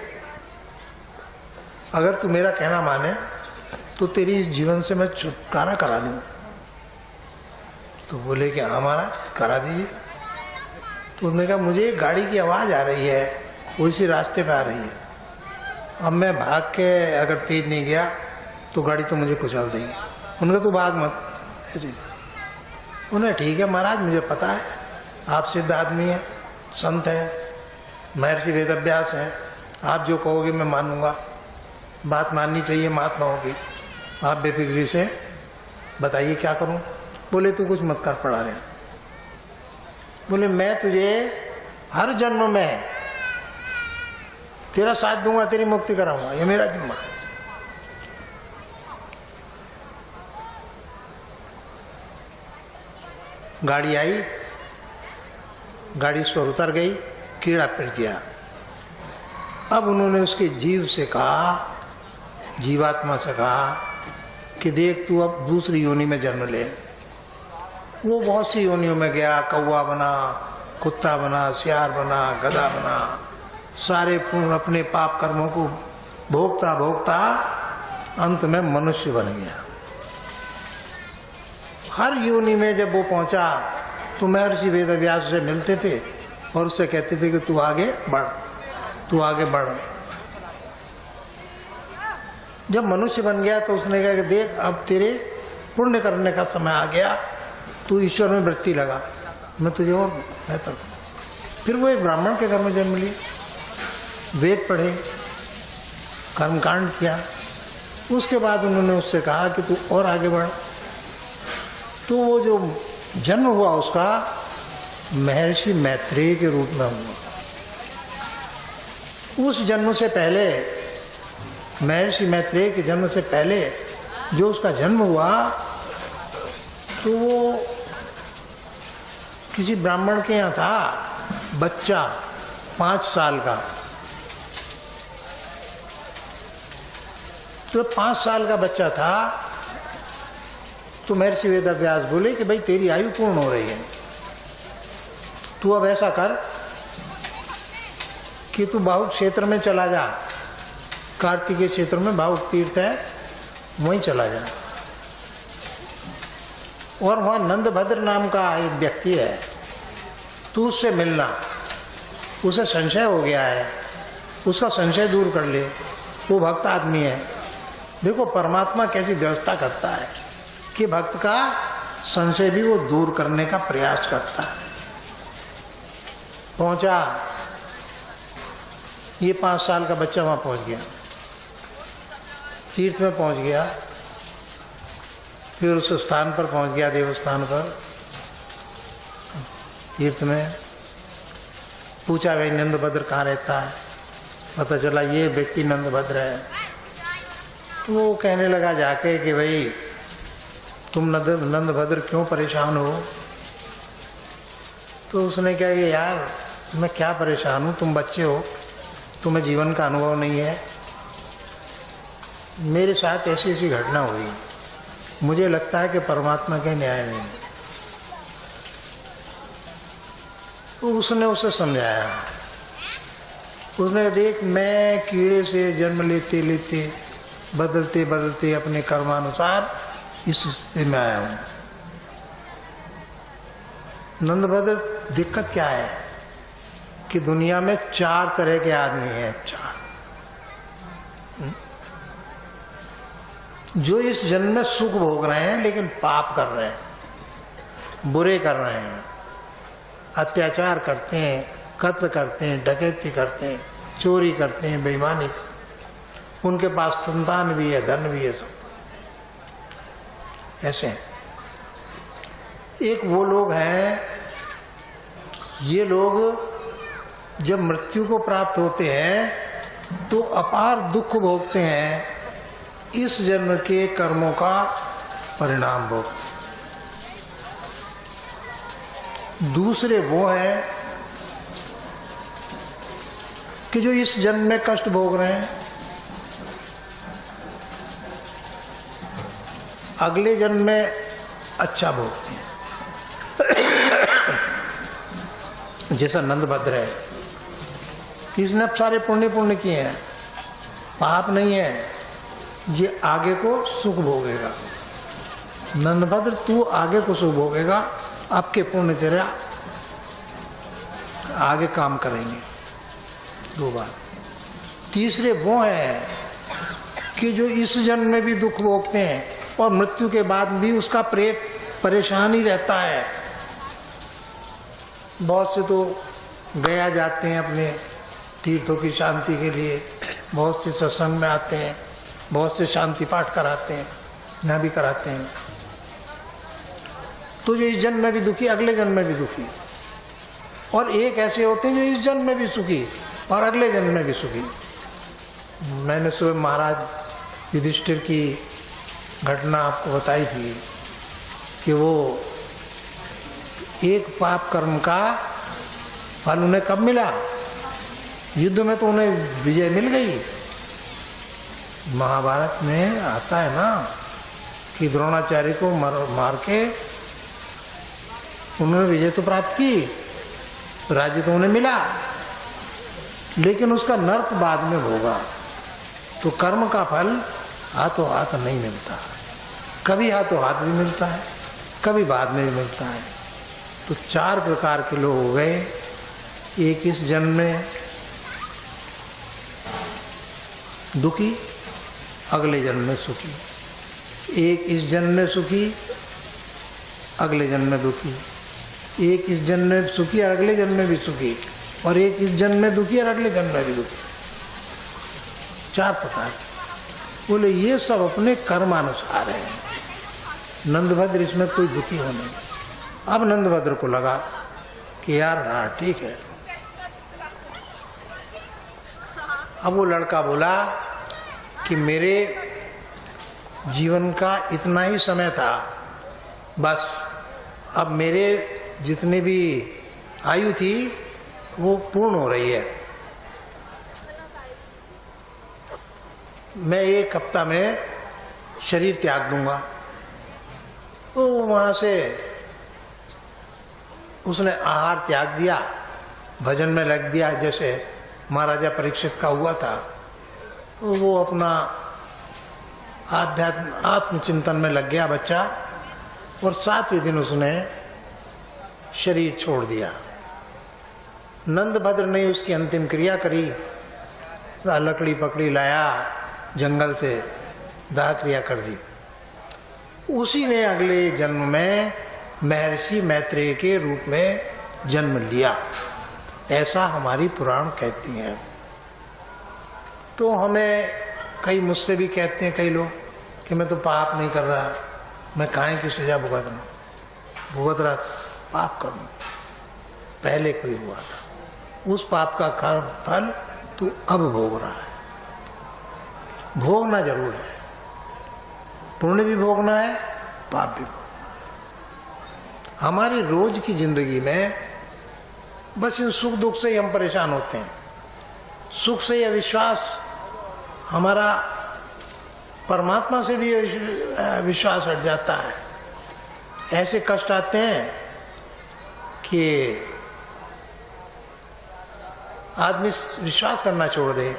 अगर तू मेरा कहना माने तो तेरी इस जीवन से मैं छुटकारा करा दूं। तो बोले कि हाँ महाराज करा दीजिए। तो उसने कहा मुझे एक गाड़ी की आवाज आ रही है, वो इसी रास्ते पे आ रही है, अब मैं भाग के अगर तेज नहीं गया तो गाड़ी तो मुझे कुचल देगी। उनका तू भाग मत ऐसे। उन्हें ठीक है महाराज, मुझे पता है आप सिद्ध आदमी हैं, संत हैं, महर्षि वेदव्यास हैं, आप जो कहोगे मैं मानूंगा, बात माननी चाहिए महात्माओं की, आप बेफिक्री से बताइए क्या करूं। बोले तू कुछ मत कर पड़ा रहे। बोले मैं तुझे हर जन्म में तेरा साथ दूंगा, तेरी मुक्ति कराऊंगा, ये मेरा जिम्मा। गाड़ी आई, गाड़ी इस पर उतर गई, कीड़ा पिट गया। अब उन्होंने उसके जीव से कहा, जीवात्मा से कहा कि देख तू अब दूसरी योनि में जन्म ले। वो बहुत सी योनियों में गया, कौवा बना, कुत्ता बना, सियार बना, गधा बना, सारे पूर्ण अपने पाप कर्मों को भोगता भोगता अंत में मनुष्य बन गया। हर योनि में जब वो पहुंचा तो महर्षि वेदव्यास से मिलते थे और उससे कहते थे कि तू आगे बढ़, तू आगे बढ़। जब मनुष्य बन गया तो उसने कहा कि देख अब तेरे पुण्य करने का समय आ गया, तू ईश्वर में वृत्ति लगा, मैं तुझे और बेहतर। फिर वो एक ब्राह्मण के घर में जन्म लिए, वेद पढ़े, कर्मकांड किया। उसके बाद उन्होंने उससे कहा कि तू और आगे बढ़। तो वो जो जन्म हुआ उसका महर्षि मैत्रेय के रूप में हुआ। उस जन्म से पहले, महर्षि मैत्रेय के जन्म से पहले जो उसका जन्म हुआ तो वो किसी ब्राह्मण के यहाँ था, बच्चा 5 साल का। तो 5 साल का बच्चा था तो महर्षि वेदव्यास बोले कि भाई तेरी आयु पूर्ण हो रही है, तू अब ऐसा कर कि तू बाहुक क्षेत्र में चला जा, कार्तिकेय क्षेत्र में बाहुक तीर्थ है, वहीं चला जा। और वहां नंदभद्र नाम का एक व्यक्ति है, तू उससे मिलना, उसे संशय हो गया है, उसका संशय दूर कर ले, वो भक्त आदमी है। देखो परमात्मा कैसी व्यवस्था करता है कि भक्त का संशय भी वो दूर करने का प्रयास करता है। पहुंचा, ये 5 साल का बच्चा वहां पहुंच गया, तीर्थ में पहुंच गया, फिर उस स्थान पर पहुंच गया, देवस्थान पर, तीर्थ में। पूछा भाई नंदभद्र कहाँ रहता है? पता चला ये व्यक्ति नंदभद्र है। तो वो कहने लगा जाके कि भाई तुम नंदभद्र क्यों परेशान हो? तो उसने कहा कि यार मैं क्या परेशान हूँ, तुम बच्चे हो, तुम्हें जीवन का अनुभव नहीं है, मेरे साथ ऐसी ऐसी घटना हुई, मुझे लगता है कि परमात्मा के न्याय नहीं। तो उसने उसे समझाया, उसने कहा देख मैं कीड़े से जन्म लेते लेते बदलते बदलते अपने कर्मानुसार इस स्थिति में आया हूं। नंदभद्र दिक्कत क्या है कि दुनिया में 4 तरह के आदमी हैं, 4 जो इस जन्म में सुख भोग रहे हैं लेकिन पाप कर रहे हैं, बुरे कर रहे हैं, अत्याचार करते हैं, कत्ल करते हैं, डकैती करते हैं, चोरी करते हैं, बेईमानी करते हैं, उनके पास संतान भी है, धन भी है, सब। ऐसे हैं। एक वो लोग हैं, ये लोग जब मृत्यु को प्राप्त होते हैं तो अपार दुख भोगते हैं, इस जन्म के कर्मों का परिणाम भोगते हैं। दूसरे वो हैं कि जो इस जन्म में कष्ट भोग रहे हैं, अगले जन्म में अच्छा भोगते हैं। जैसा नंदभद्र है, इसने अब सारे पुण्य किए हैं, पाप नहीं है, ये आगे को सुख भोगेगा। नंदभद्र तू आगे को सुख भोगेगा, आपके पुण्य तेरा आगे काम करेंगे। दो बात। तीसरे वो हैं कि जो इस जन्म में भी दुख भोगते हैं और मृत्यु के बाद भी उसका प्रेत परेशान ही रहता है। बहुत से तो गया जाते हैं अपने तीर्थों की शांति के लिए, बहुत से सत्संग में आते हैं, बहुत से शांति पाठ कराते हैं, यहाँ भी कराते हैं। तो जो इस जन्म में भी दुखी, अगले जन्म में भी दुखी। और एक ऐसे होते हैं जो इस जन्म में भी सुखी और अगले जन्म में भी सुखी। मैंने सुबह महाराज युधिष्ठिर की घटना आपको बताई थी कि वो एक पाप कर्म का फल उन्हें कब मिला? युद्ध में तो उन्हें विजय मिल गई। महाभारत में आता है ना कि द्रोणाचार्य को मार के उन्होंने विजय तो प्राप्त की, राज्य तो उन्हें मिला, लेकिन उसका नर्क बाद में होगा। तो कर्म का फल हाथों हाथ नहीं मिलता, कभी हाथों हाथ भी मिलता है, कभी बाद में भी मिलता है। तो चार प्रकार के लोग हो गए। एक इस जन्म में दुखी, अगले जन्म में सुखी। एक इस जन्म में सुखी, अगले जन्म में दुखी। एक इस जन्म में सुखी और अगले जन्म में भी सुखी, और एक इस जन्म में दुखी और अगले जन्म में भी दुखी। चार प्रकार। बोले ये सब अपने कर्मानुसार है। नंदभद्र इसमें कोई दुखी हो नहीं। अब नंदभद्र को लगा कि यार हाँ ठीक है। अब वो लड़का बोला कि मेरे जीवन का इतना ही समय था, बस अब मेरे जितने भी आयु थी वो पूर्ण हो रही है। मैं एक हफ्ता में शरीर त्याग दूंगा। तो वहां से उसने आहार त्याग दिया, भजन में लग दिया, जैसे महाराजा परीक्षित का हुआ था। तो वो अपना आत्मचिंतन में लग गया बच्चा, और 7वें दिन उसने शरीर छोड़ दिया। नंदभद्र ने उसकी अंतिम क्रिया करी, लकड़ी पकड़ी लाया जंगल से, दाह क्रिया कर दी। उसी ने अगले जन्म में महर्षि मैत्रेय के रूप में जन्म लिया, ऐसा हमारी पुराण कहती हैं। तो हमें कई मुझसे भी कहते हैं कई लोग कि मैं तो पाप नहीं कर रहा, मैं काहे की सजा भुगत रहा, पाप करूं। पहले कोई हुआ था, उस पाप का फल तू अब भोग रहा है। भोगना जरूर है, पुण्य भी भोगना है, पाप भी भोगना है। हमारी रोज की जिंदगी में बस इन सुख दुख से ही हम परेशान होते हैं। सुख से यह विश्वास, हमारा परमात्मा से भी विश्वास हट जाता है। ऐसे कष्ट आते हैं कि आदमी विश्वास करना छोड़ दे।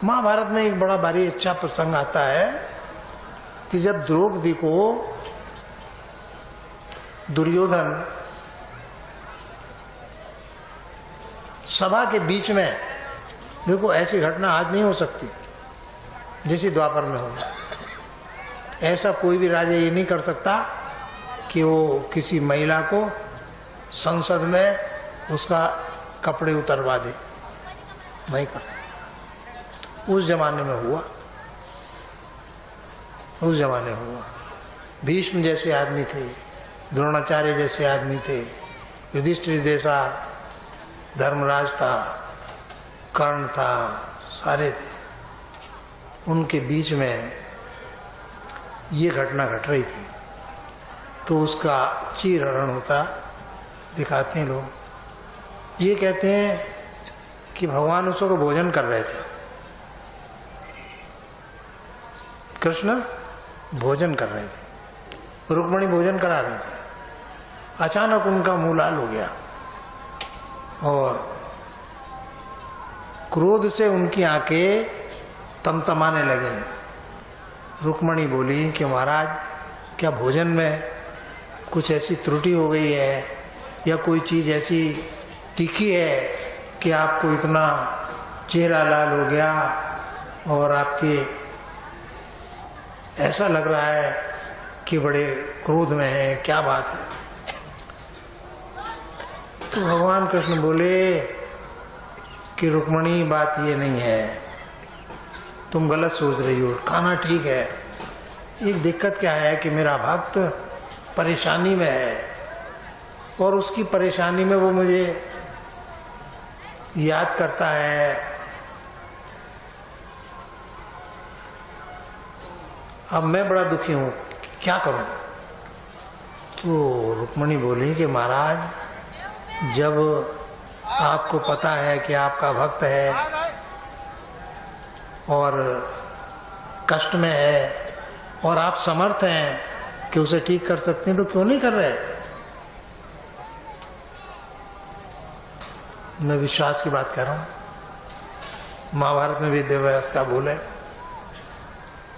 महाभारत में एक बड़ा भारी अच्छा प्रसंग आता है कि जब द्रौपदी को दुर्योधन सभा के बीच में, देखो ऐसी घटना आज नहीं हो सकती जैसी द्वापर में हो। ऐसा कोई भी राजा ये नहीं कर सकता कि वो किसी महिला को संसद में उसका कपड़े उतरवा दे, नहीं कर सकता। उस जमाने में हुआ, उस जमाने में हुआ। भीष्म जैसे आदमी थे, द्रोणाचार्य जैसे आदमी थे, युधिष्ठिर जैसा धर्मराज था, कर्ण था, सारे थे। उनके बीच में ये घटना घट रही थी, तो उसका चीरहरण होता दिखाते हैं लोग। ये कहते हैं कि भगवान उस वक्त भोजन कर रहे थे, कृष्ण भोजन कर रहे थे, रुक्मिणी भोजन करा रहे थे। अचानक उनका मुंह लाल हो गया और क्रोध से उनकी आंखें तमतमाने लगी। रुक्मिणी बोली कि महाराज, क्या भोजन में कुछ ऐसी त्रुटि हो गई है या कोई चीज ऐसी तीखी है कि आपको इतना चेहरा लाल हो गया और आपके ऐसा लग रहा है कि बड़े क्रोध में है, क्या बात है? तो भगवान कृष्ण बोले कि रुक्मिणी, बात ये नहीं है, तुम गलत सोच रही हो, खाना ठीक है। एक दिक्कत क्या है कि मेरा भक्त परेशानी में है और उसकी परेशानी में वो मुझे याद करता है। अब मैं बड़ा दुखी हूं, क्या करूं? तो रुक्मिणी बोली कि महाराज, जब आपको पता है कि आपका भक्त है और कष्ट में है और आप समर्थ हैं कि उसे ठीक कर सकते हैं, तो क्यों नहीं कर रहे? मैं विश्वास की बात कर रहा हूं। महाभारत में वेदव्यास का बोल है।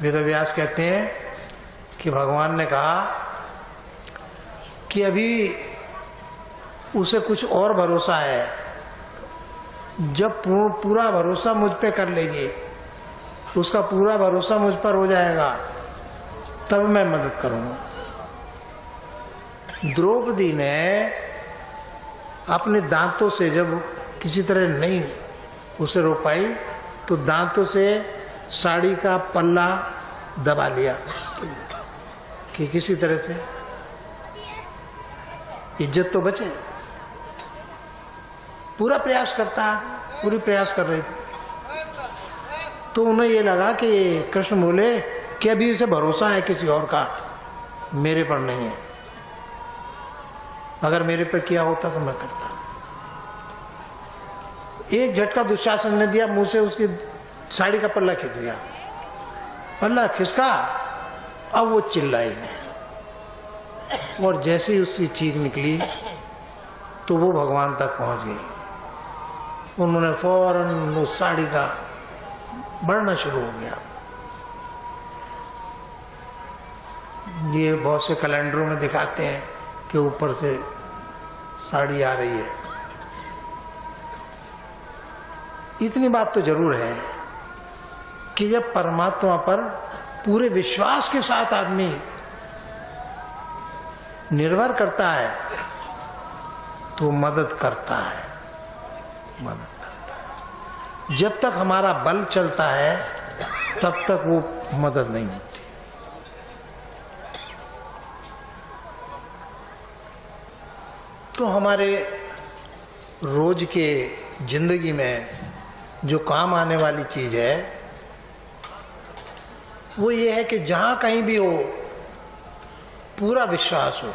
वेदव्यास कहते हैं कि भगवान ने कहा कि अभी उसे कुछ और भरोसा है, जब पूरा भरोसा मुझ पे कर लेगी, उसका पूरा भरोसा मुझ पर हो जाएगा, तब मैं मदद करूंगा। द्रौपदी ने अपने दांतों से जब किसी तरह नहीं उसे रोक पाई, तो दांतों से साड़ी का पल्ला दबा लिया कि किसी तरह से इज्जत तो बचे। पूरा प्रयास करता, पूरी प्रयास कर रही थी। तो उन्हें ये लगा कि कृष्ण बोले कि अभी इसे भरोसा है किसी और का, मेरे पर नहीं है। अगर मेरे पर किया होता तो मैं करता। एक झटका दुशासन ने दिया, मुंह से उसकी साड़ी का पल्ला खींच दिया। पल्ला खिसका, अब वो चिल्लाई और जैसे ही उसकी चीख निकली तो वो भगवान तक पहुंच गई। उन्होंने फौरन उस साड़ी का बढ़ना शुरू हो गया। ये बहुत से कैलेंडरों में दिखाते हैं कि ऊपर से साड़ी आ रही है। इतनी बात तो जरूर है कि जब परमात्मा पर पूरे विश्वास के साथ आदमी निर्भर करता है तो मदद करता है, मदद करता है। जब तक हमारा बल चलता है तब तक वो मदद नहीं होती। तो हमारे रोज के जिंदगी में जो काम आने वाली चीज है वो ये है कि जहां कहीं भी हो पूरा विश्वास हो।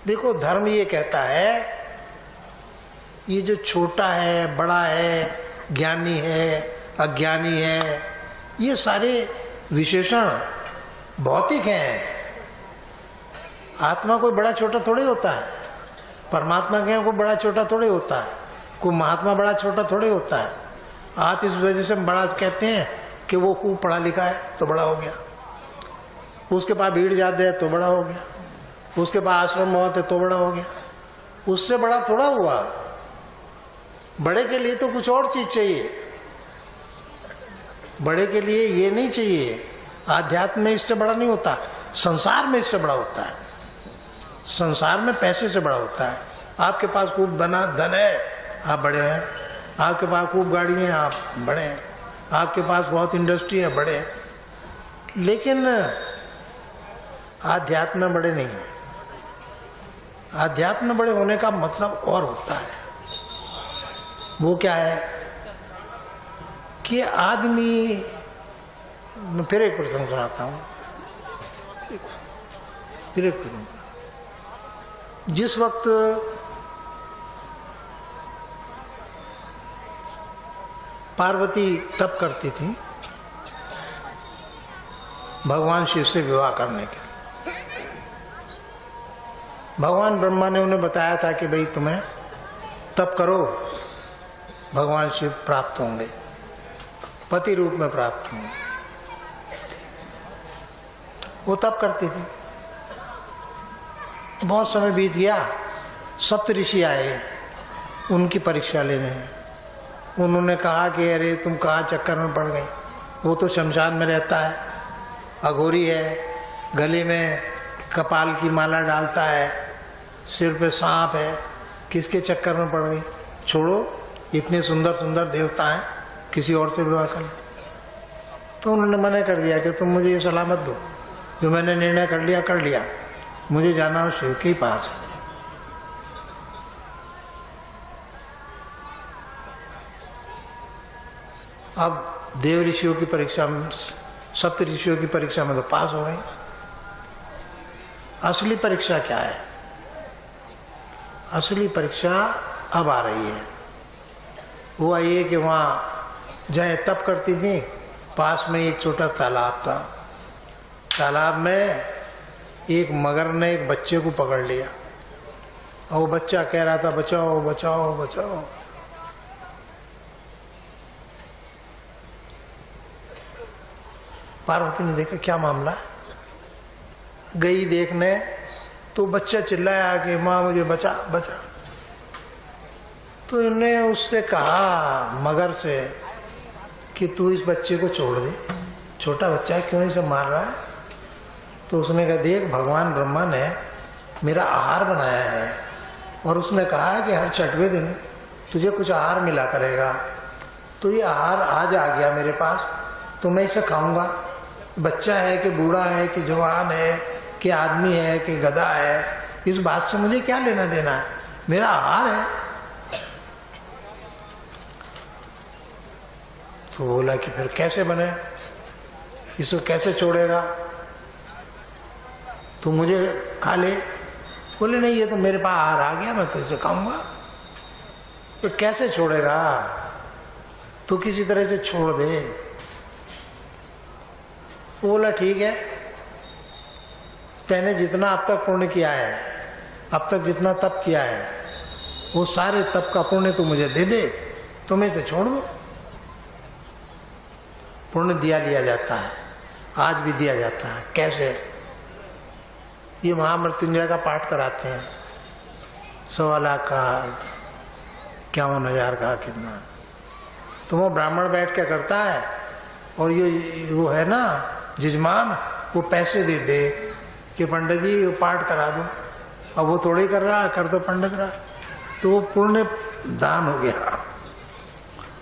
देखो, धर्म ये कहता है, ये जो छोटा है, बड़ा है, ज्ञानी है, अज्ञानी है, ये सारे विशेषण भौतिक हैं। आत्मा कोई बड़ा छोटा थोड़े होता है, परमात्मा के कोई बड़ा छोटा थोड़े होता है, कोई महात्मा बड़ा छोटा थोड़े होता है। आप इस वजह से बड़ा कहते हैं कि वो खूब पढ़ा लिखा है तो बड़ा हो गया, उसके पास भीड़ ज्यादा है तो बड़ा हो गया, उसके पास आश्रम बहुत है तो बड़ा हो गया। उससे बड़ा थोड़ा हुआ। बड़े के लिए तो कुछ और चीज चाहिए। बड़े के लिए ये नहीं चाहिए, आध्यात्म में इससे बड़ा नहीं होता, संसार में इससे बड़ा होता है। संसार में पैसे से बड़ा होता है। आपके पास खूब धन है, आप बड़े हैं। आपके पास खूब गाड़ी है, आप बड़े हैं। आपके पास बहुत इंडस्ट्री है, बड़े हैं। लेकिन आध्यात्म में बड़े नहीं हैं। आध्यात्म में बड़े होने का मतलब और होता है। वो क्या है कि आदमी, मैं फिर एक प्रसंग सुनाता हूँ, फिर एक प्रसंग। जिस वक्त पार्वती तप करती थी भगवान शिव से विवाह करने के, भगवान ब्रह्मा ने उन्हें बताया था कि भाई तुम्हें तप करो, भगवान शिव प्राप्त होंगे, पति रूप में प्राप्त होंगे। वो तप करती थी। बहुत समय बीत गया, सप्त ऋषि आए उनकी परीक्षा लेने। उन्होंने कहा कि अरे तुम कहाँ चक्कर में पड़ गई, वो तो शमशान में रहता है, अघोरी है, गले में कपाल की माला डालता है, सिर पे सांप है, किसके चक्कर में पड़ गई? छोड़ो, इतने सुंदर सुंदर देवता हैं, किसी और से विवाह कर। तो उन्होंने मना कर दिया कि तुम मुझे ये सलाह मत दो, जो मैंने निर्णय कर लिया, मुझे जाना हो शिव के ही पास है। अब देव ऋषियों की परीक्षा में, सप्त ऋषियों की परीक्षा में तो पास हो गए। असली परीक्षा क्या है? असली परीक्षा अब आ रही है। हुआ ये कि वहाँ जहाँ तप करती थी पास में एक छोटा तालाब था। तालाब में एक मगर ने एक बच्चे को पकड़ लिया और वो बच्चा कह रहा था बचाओ बचाओ बचाओ। पार्वती ने देखा क्या मामला, गई देखने तो बच्चा चिल्लाया कि माँ मुझे बचा बचा। तो इन्होंने उससे कहा, मगर से, कि तू इस बच्चे को छोड़ दे, छोटा बच्चा है, क्यों इसे मार रहा है? तो उसने कहा देख, भगवान ब्रह्मा ने मेरा आहार बनाया है और उसने कहा है कि हर छठवें दिन तुझे कुछ आहार मिला करेगा। तो ये आहार आज आ गया मेरे पास, तो मैं इसे खाऊंगा। बच्चा है कि बूढ़ा है कि जवान है कि आदमी है कि गधा है, इस बात से मुझे क्या लेना देना है, मेरा आहार है। तो बोला कि फिर कैसे बने, इसको कैसे छोड़ेगा? तो मुझे खा ले। बोले नहीं, ये तो मेरे पास आहार आ गया, मैं तो इसे खाऊंगा। तो कैसे छोड़ेगा? तो किसी तरह से छोड़ दे। बोला ठीक है, तैने जितना अब तक पुण्य किया है, अब तक जितना तप किया है, वो सारे तप का पुण्य तू मुझे दे दे, तो मैं इसे छोड़ दो। पुण्य दिया लिया जाता है, आज भी दिया जाता है। कैसे? ये महामृत्युंजय का पाठ कराते हैं, 1.25 लाख का, 51,000 का, कितना। तो वो ब्राह्मण बैठ के करता है और ये वो है ना जजमान, वो पैसे दे दे कि पंडित जी वो पाठ करा दो। अब वो थोड़ी कर रहा, कर दो पंडित रहा, तो वो पुण्य दान हो गया।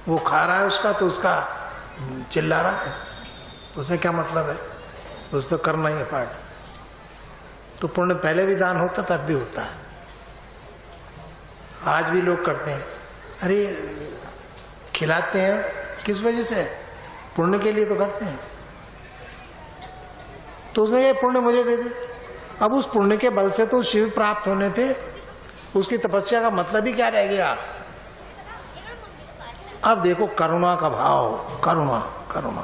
वो खा रहा है उसका, तो उसका चिल्ला रहा है, उसे क्या मतलब है? उसे तो करना ही है पाठ। तो पुण्य पहले भी दान होता, तब भी होता है, आज भी लोग करते हैं। अरे खिलाते हैं किस वजह से? पुण्य के लिए तो करते हैं। तो उसने ये पुण्य मुझे दे दे। अब उस पुण्य के बल से तो शिव प्राप्त होने थे, उसकी तपस्या का मतलब ही क्या रह गया? अब देखो करुणा का भाव, करुणा, करुणा,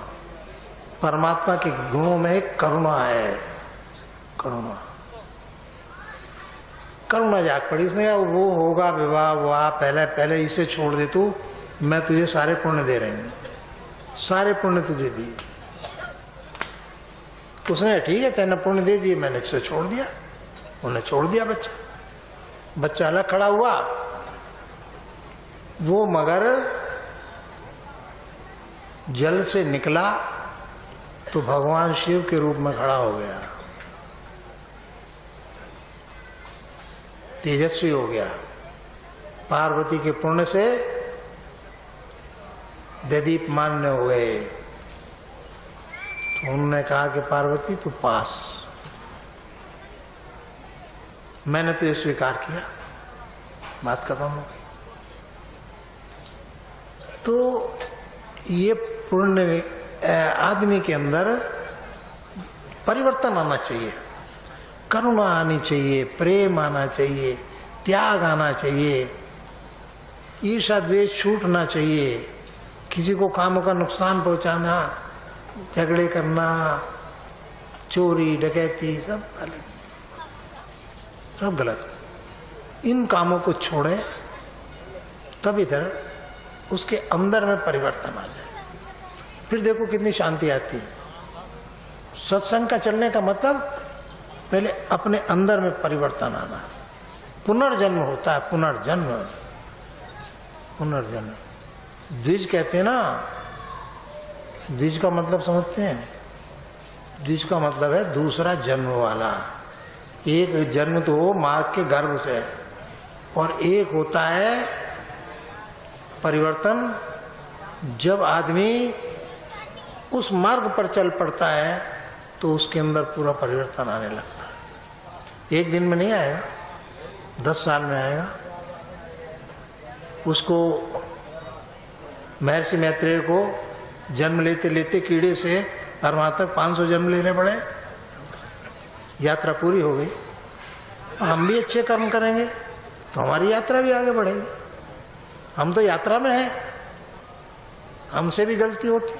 परमात्मा के गुणों में एक करुणा है, करुणा, करुणा जाग पड़ी। उसने कहा वो होगा विवाह, वाह, पहले पहले इसे छोड़ दे तू, मैं तुझे सारे पुण्य दे रही हूँ, सारे पुण्य तुझे दिए। उसने ठीक है, तेने पुण्य दे दिए, मैंने इसे छोड़ दिया। उन्हें छोड़ दिया बच्चा। बच्चा अलग खड़ा हुआ, वो मगर जल से निकला तो भगवान शिव के रूप में खड़ा हो गया, तेजस्वी हो गया। पार्वती के पुण्य से ददीप्यमान हुए। तो उन्होंने कहा कि पार्वती तू पास, मैंने तो ये स्वीकार किया, बात खत्म हो गई। तो ये पुण्य आदमी के अंदर परिवर्तन आना चाहिए, करुणा आनी चाहिए, प्रेम आना चाहिए, त्याग आना चाहिए, ईर्ष्या द्वेष छूटना चाहिए, किसी को काम का नुकसान पहुंचाना, झगड़े करना, चोरी डकैती सब गलत। इन कामों को छोड़े तब इधर उसके अंदर में परिवर्तन आ जाए, फिर देखो कितनी शांति आती है। सत्संग का चलने का मतलब पहले अपने अंदर में परिवर्तन आना। पुनर्जन्म होता है, पुनर्जन्म। द्विज कहते हैं ना, द्विज का मतलब समझते हैं? द्विज का मतलब है दूसरा जन्म वाला। एक जन्म तो माँ के गर्भ से, और एक होता है परिवर्तन जब आदमी उस मार्ग पर चल पड़ता है तो उसके अंदर पूरा परिवर्तन आने लगता है। एक दिन में नहीं आएगा, 10 साल में आएगा। उसको महर्षि मैत्रेय को जन्म लेते लेते कीड़े से और वहां तक 500 जन्म लेने पड़े, यात्रा पूरी हो गई। हम भी अच्छे कर्म करेंगे तो हमारी यात्रा भी आगे बढ़ेगी। हम तो यात्रा में हैं, हमसे भी गलती होती,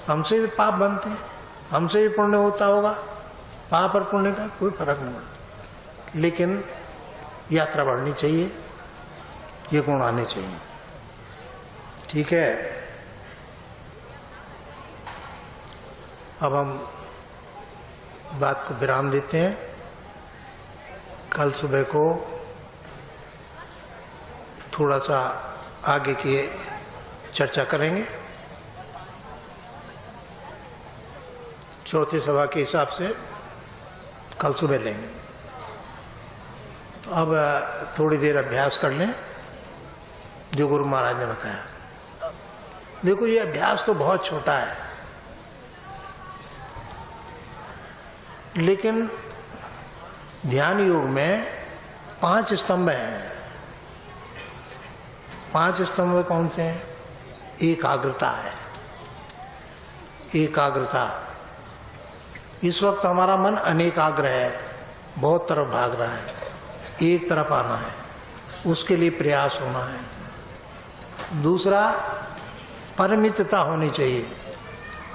हमसे भी पाप बनते हैं, हमसे भी पुण्य होता होगा। पाप और पुण्य का कोई फर्क नहीं पड़ता, लेकिन यात्रा बढ़नी चाहिए, ये गुण आने चाहिए। ठीक है, अब हम बात को विराम देते हैं। कल सुबह को थोड़ा सा आगे की चर्चा करेंगे। चौथी सभा के हिसाब से कल सुबह लेंगे। अब थोड़ी देर अभ्यास कर लें जो गुरु महाराज ने बताया। देखो ये अभ्यास तो बहुत छोटा है, लेकिन ध्यान योग में 5 स्तंभ हैं। 5 स्तंभ कौन से हैं? एकाग्रता है, एकाग्रता। इस वक्त हमारा मन अनेकाग्र है, बहुत तरफ भाग रहा है, एक तरफ आना है, उसके लिए प्रयास होना है। दूसरा, परिमितता होनी चाहिए,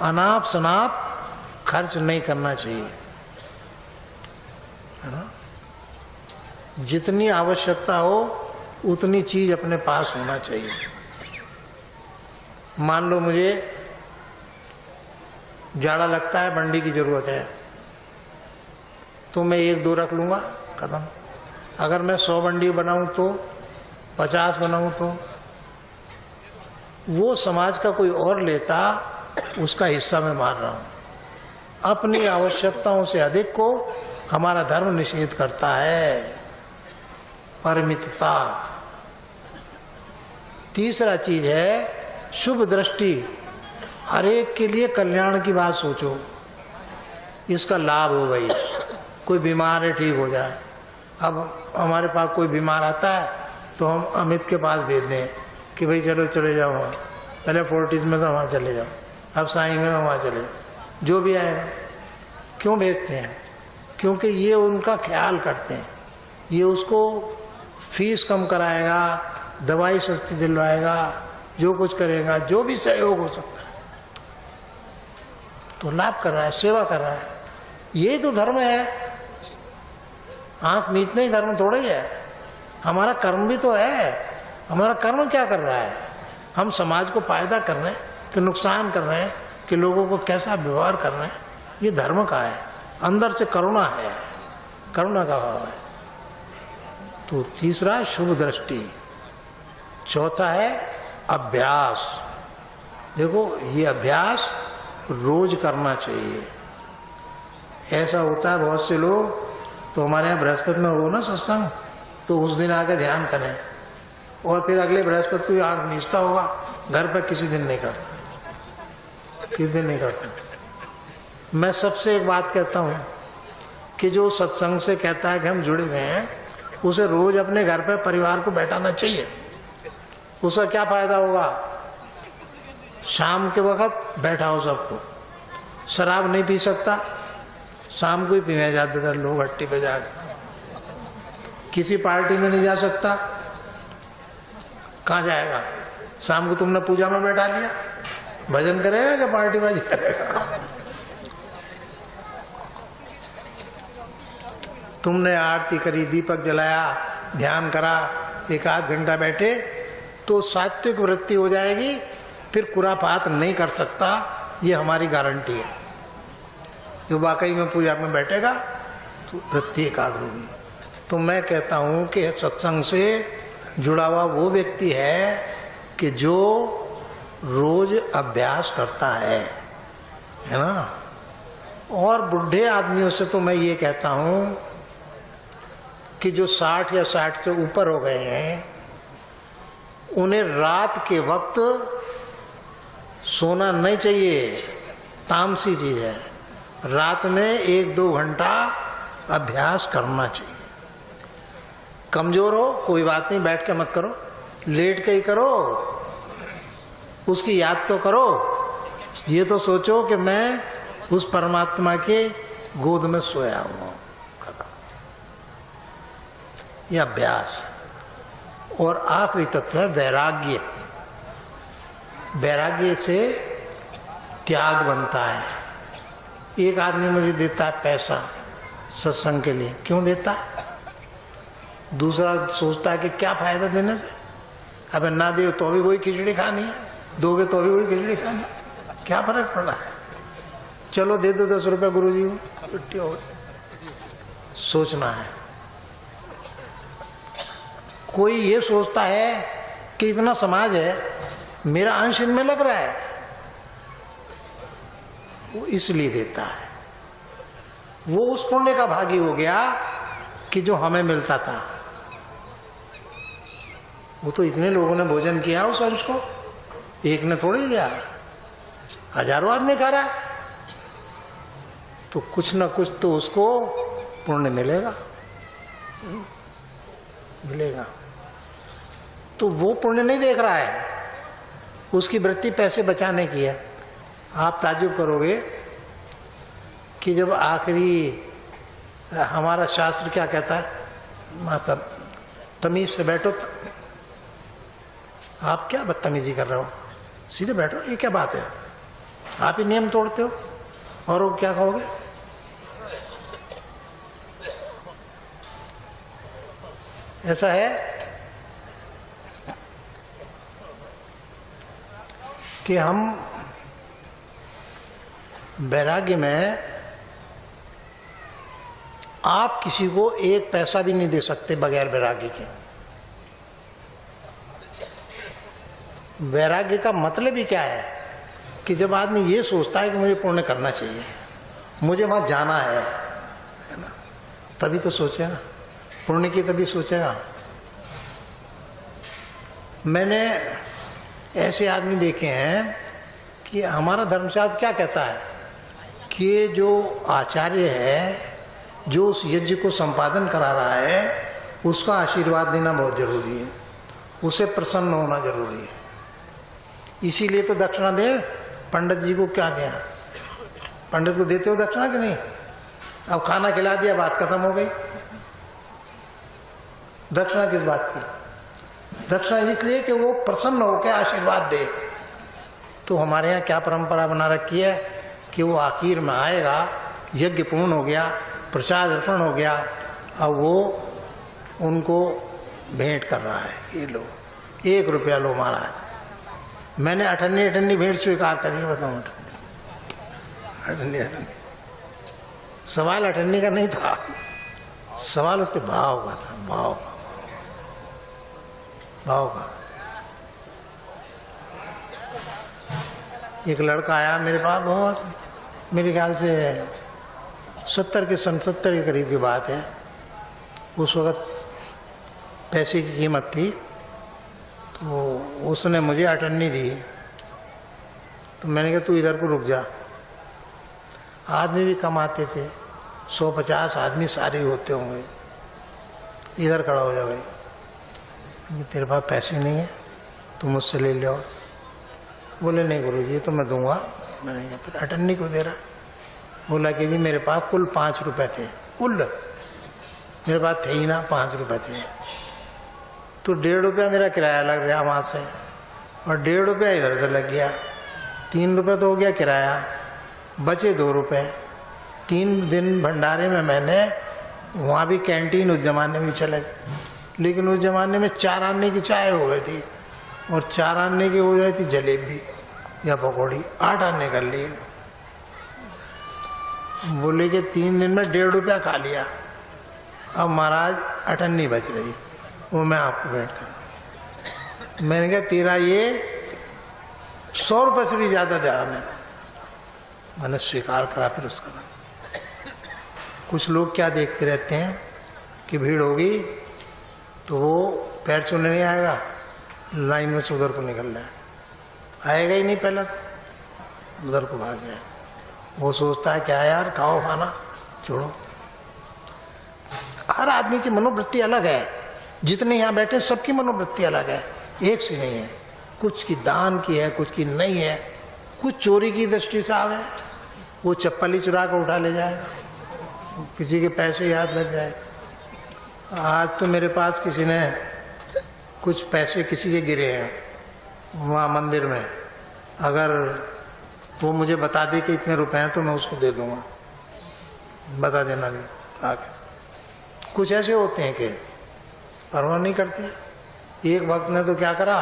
अनाप शनाप खर्च नहीं करना चाहिए, है ना। जितनी आवश्यकता हो उतनी चीज अपने पास होना चाहिए। मान लो मुझे जाड़ा लगता है, बंडी की जरूरत है, तो मैं 1-2 रख लूंगा, खत्म। अगर मैं 100 बंडी बनाऊं तो 50 बनाऊं तो वो समाज का कोई और लेता, उसका हिस्सा मैं मार रहा हूं। अपनी आवश्यकताओं से अधिक को हमारा धर्म निषेध करता है, परिमितता। तीसरा चीज है शुभ दृष्टि। हर एक के लिए कल्याण की बात सोचो, इसका लाभ हो भाई। कोई बीमार है, ठीक हो जाए। अब हमारे पास कोई बीमार आता है तो हम अमित के पास भेज दें कि भाई चलो चले जाओ वहाँ, पहले फोर्टिस में तो वहाँ चले जाओ, अब साईं में वहाँ चले जाओ, जो भी आएगा। क्यों भेजते हैं? क्योंकि ये उनका ख्याल करते हैं, ये उसको फीस कम कराएगा, दवाई सस्ती दिलवाएगा, जो कुछ करेगा, जो भी सहयोग हो सकता है, तो लाभ कर रहा है, सेवा कर रहा है। यही तो धर्म है। आंख मीचना ही धर्म थोड़ा ही है। हमारा कर्म भी तो है। हमारा कर्म क्या कर रहा है? हम समाज को फायदा कर रहे हैं कि नुकसान कर रहे हैं, कि लोगों को कैसा व्यवहार कर रहे हैं? ये धर्म का है। अंदर से करुणा है, करुणा का भाव है। तो तीसरा शुभ दृष्टि। चौथा है अभ्यास। देखो ये अभ्यास रोज करना चाहिए। ऐसा होता है बहुत से लोग, तो हमारे यहाँ बृहस्पति में हो ना सत्संग, तो उस दिन आके ध्यान करें, और फिर अगले बृहस्पति को आंख नीचता होगा, घर पर किसी दिन नहीं करता, किसी दिन नहीं करता। मैं सबसे एक बात कहता हूँ कि जो सत्संग से कहता है कि हम जुड़े हुए हैं, उसे रोज अपने घर पे परिवार को बैठाना चाहिए। उसका क्या फायदा होगा? शाम के वक्त बैठाओ सबको। शराब नहीं पी सकता, शाम को ही पीने जाते थे लोग हट्टी पे जाकर। किसी पार्टी में नहीं जा सकता, कहाँ जाएगा? शाम को तुमने पूजा में बैठा लिया, भजन करेगा या पार्टी बाजी करेगा? तुमने आरती करी, दीपक जलाया, ध्यान करा, 1-8 घंटा बैठे तो सात्विक वृत्ति हो जाएगी, फिर खुरापात नहीं कर सकता, ये हमारी गारंटी है। जो वाकई में पूजा में बैठेगा तो वृत्ति एकाग्र होगी। तो मैं कहता हूँ कि सत्संग से जुड़ा हुआ वो व्यक्ति है कि जो रोज अभ्यास करता है ना। और बुढ़े आदमियों से तो मैं ये कहता हूँ कि जो 60 या 60 से ऊपर हो गए हैं, उन्हें रात के वक्त सोना नहीं चाहिए, तामसी चीज है। रात में 1-2 घंटा अभ्यास करना चाहिए। कमजोर हो कोई बात नहीं, बैठ के मत करो, लेट के ही करो, उसकी याद तो करो। ये तो सोचो कि मैं उस परमात्मा के गोद में सोया हूं। यह अभ्यास। और आखिरी तत्व है वैराग्य। वैराग्य से त्याग बनता है। एक आदमी मुझे देता है पैसा सत्संग के लिए, क्यों देता है? दूसरा सोचता है कि क्या फायदा देने से, अबे ना दे तो भी वही खिचड़ी खानी है, दोगे तो भी वही खिचड़ी खानी है, क्या फर्क पड़ रहा है? चलो दे दो 10 रुपये गुरु जी को, छुट्टी हो गई। सोचना है। कोई ये सोचता है कि इतना समाज है, मेरा अंश इनमें लग रहा है, वो इसलिए देता है। वो उस पुण्य का भागी हो गया कि जो हमें मिलता था। वो तो इतने लोगों ने भोजन किया उस अंश को, एक ने थोड़ी दिया, हजारों आदमी खा रहा है, तो कुछ ना कुछ तो उसको पुण्य मिलेगा। तो वो पुण्य नहीं देख रहा है, उसकी वृत्ति पैसे बचाने की है। आप ताज्जुब करोगे कि जब आखिरी, हमारा शास्त्र क्या कहता है, मतलब तमीज से बैठो। आप क्या बदतमीजी कर रहे हो? सीधे बैठो, ये क्या बात है? आप ही नियम तोड़ते हो और वो क्या कहोगे? ऐसा है कि हम वैराग्य में आप किसी को 1 पैसा भी नहीं दे सकते बगैर वैराग्य के। वैराग्य का मतलब ही क्या है कि जब आदमी ये सोचता है कि मुझे पुण्य करना चाहिए, मुझे वहां जाना है ना, तभी तो सोचेगा पुण्य की, तभी सोचेगा। मैंने ऐसे आदमी देखे हैं कि हमारा धर्मशास्त्र क्या कहता है कि जो आचार्य है, जो उस यज्ञ को संपादन करा रहा है, उसका आशीर्वाद देना बहुत जरूरी है, उसे प्रसन्न होना जरूरी है। इसीलिए तो दक्षिणा दे। पंडित जी को क्या दिया? पंडित को देते हो दक्षिणा कि नहीं? अब खाना खिला दिया, बात खत्म हो गई। दक्षिणा किस बात की? दक्षिणा इसलिए कि वो प्रसन्न होकर आशीर्वाद दे। तो हमारे यहाँ क्या परंपरा बना रखी है कि वो आखिर में आएगा, यज्ञ पूर्ण हो गया, प्रसाद अर्पण हो गया, अब वो उनको भेंट कर रहा है। ये लो 1 रुपया लो महाराज। मैंने अठन्नी भेंट स्वीकार करी, बताऊँ? अठन्नी सवाल अठन्नी का नहीं था, सवाल उसके भाव का था। भाव का। एक लड़का आया मेरे पास, बहुत, मेरे ख्याल से 70 के करीब की बात है। उस वक़्त पैसे की कीमत थी, तो उसने मुझे अठन्नी दी। तो मैंने कहा तू इधर को रुक जा। आदमी भी कम आते थे, 150 आदमी सारे होते होंगे। इधर खड़ा हो जा भाई, ये तेरे पास पैसे नहीं है, तुम मुझसे ले लो। बोले नहीं गुरुजी ये तो मैं दूंगा। मैंने फिर अटर्नी को दे रहा। बोला कि जी मेरे पास कुल 5 रुपए थे, कुल मेरे पास थे ही ना 5 रुपए थे, तो 1.5 रुपया मेरा किराया लग रहा वहाँ से और 1.5 रुपया इधर से लग गया, 3 रुपये तो हो गया किराया, बचे 2 रुपये। 3 दिन भंडारे में मैंने, वहाँ भी कैंटीन उस जमाने में चले थे, लेकिन उस जमाने में 4 आने की चाय हो गई थी और 4 आने की हो जाती थी जलेबी या पकौड़ी, 8 आने कर लिए। बोले कि 3 दिन में 1.5 रुपया खा लिया, अब महाराज अटन्नी बच रही, वो मैं आपको भेंट कर। मैंने कहा तेरा ये 100 रुपये से भी ज्यादा दिया मैंने स्वीकार करा। फिर उसका कुछ लोग क्या देखते रहते हैं कि भीड़ होगी तो वो पैर छूने नहीं आएगा, लाइन में से उधर को निकल रहा है, आएगा ही नहीं, पहले तो उधर को भाग गया। वो सोचता है क्या यार खाओ खाना छोड़ो। हर आदमी की मनोवृत्ति अलग है, जितने यहाँ बैठे सबकी मनोवृत्ति अलग है, एक सी नहीं है। कुछ की दान की है, कुछ की नहीं है, कुछ चोरी की दृष्टि से आवे, वो चप्पल ही चुरा कर उठा ले जाएगा, किसी के पैसे याद लग जाएगा। आज तो मेरे पास किसी ने कुछ पैसे किसी के गिरे हैं वहाँ मंदिर में, अगर वो मुझे बता दे कि इतने रुपए हैं तो मैं उसको दे दूंगा, बता देना भी आगे। कुछ ऐसे होते हैं कि परवाह नहीं करते। एक वक्त ने तो क्या करा,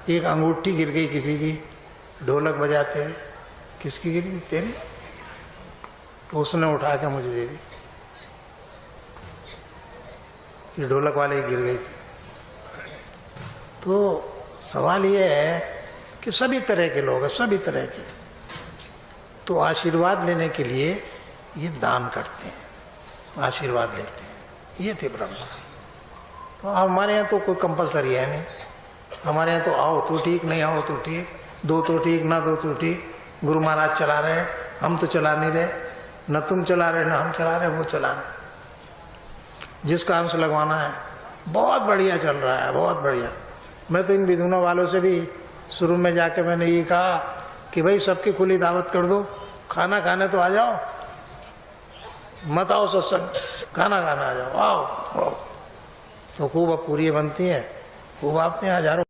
एक अंगूठी गिर गई किसी की ढोलक बजाते हुए, किसकी गिरी? तेरी। तो उसने उठा के मुझे दे दी, ये ढोलक वाले गिर गई थी। तो सवाल ये है कि सभी तरह के लोग हैं, सभी तरह के, तो आशीर्वाद लेने के लिए ये दान करते हैं, आशीर्वाद लेते हैं, ये थे ब्रह्मा। तो हमारे यहाँ तो कोई कंपलसरी है नहीं, हमारे यहाँ तो आओ तो ठीक, नहीं आओ तो ठीक, दो तो ठीक, ना दो तो ठीक। गुरु महाराज चला रहे हैं, हम तो चला नहीं रहे, न तुम चला रहे ना हम चला रहे, वो चला रहे। जिसका अंश लगवाना है बहुत बढ़िया चल रहा है, बहुत बढ़िया। मैं तो इन विधुना वालों से भी शुरू में जाके मैंने ये कहा कि भाई सबकी खुली दावत कर दो, खाना खाने तो आ जाओ, मत आओ सत्संग, खाना खाना आ जाओ, आओ आओ। तो खूब अब पूरी बनती हैं, खूब आपते हैं हजारों।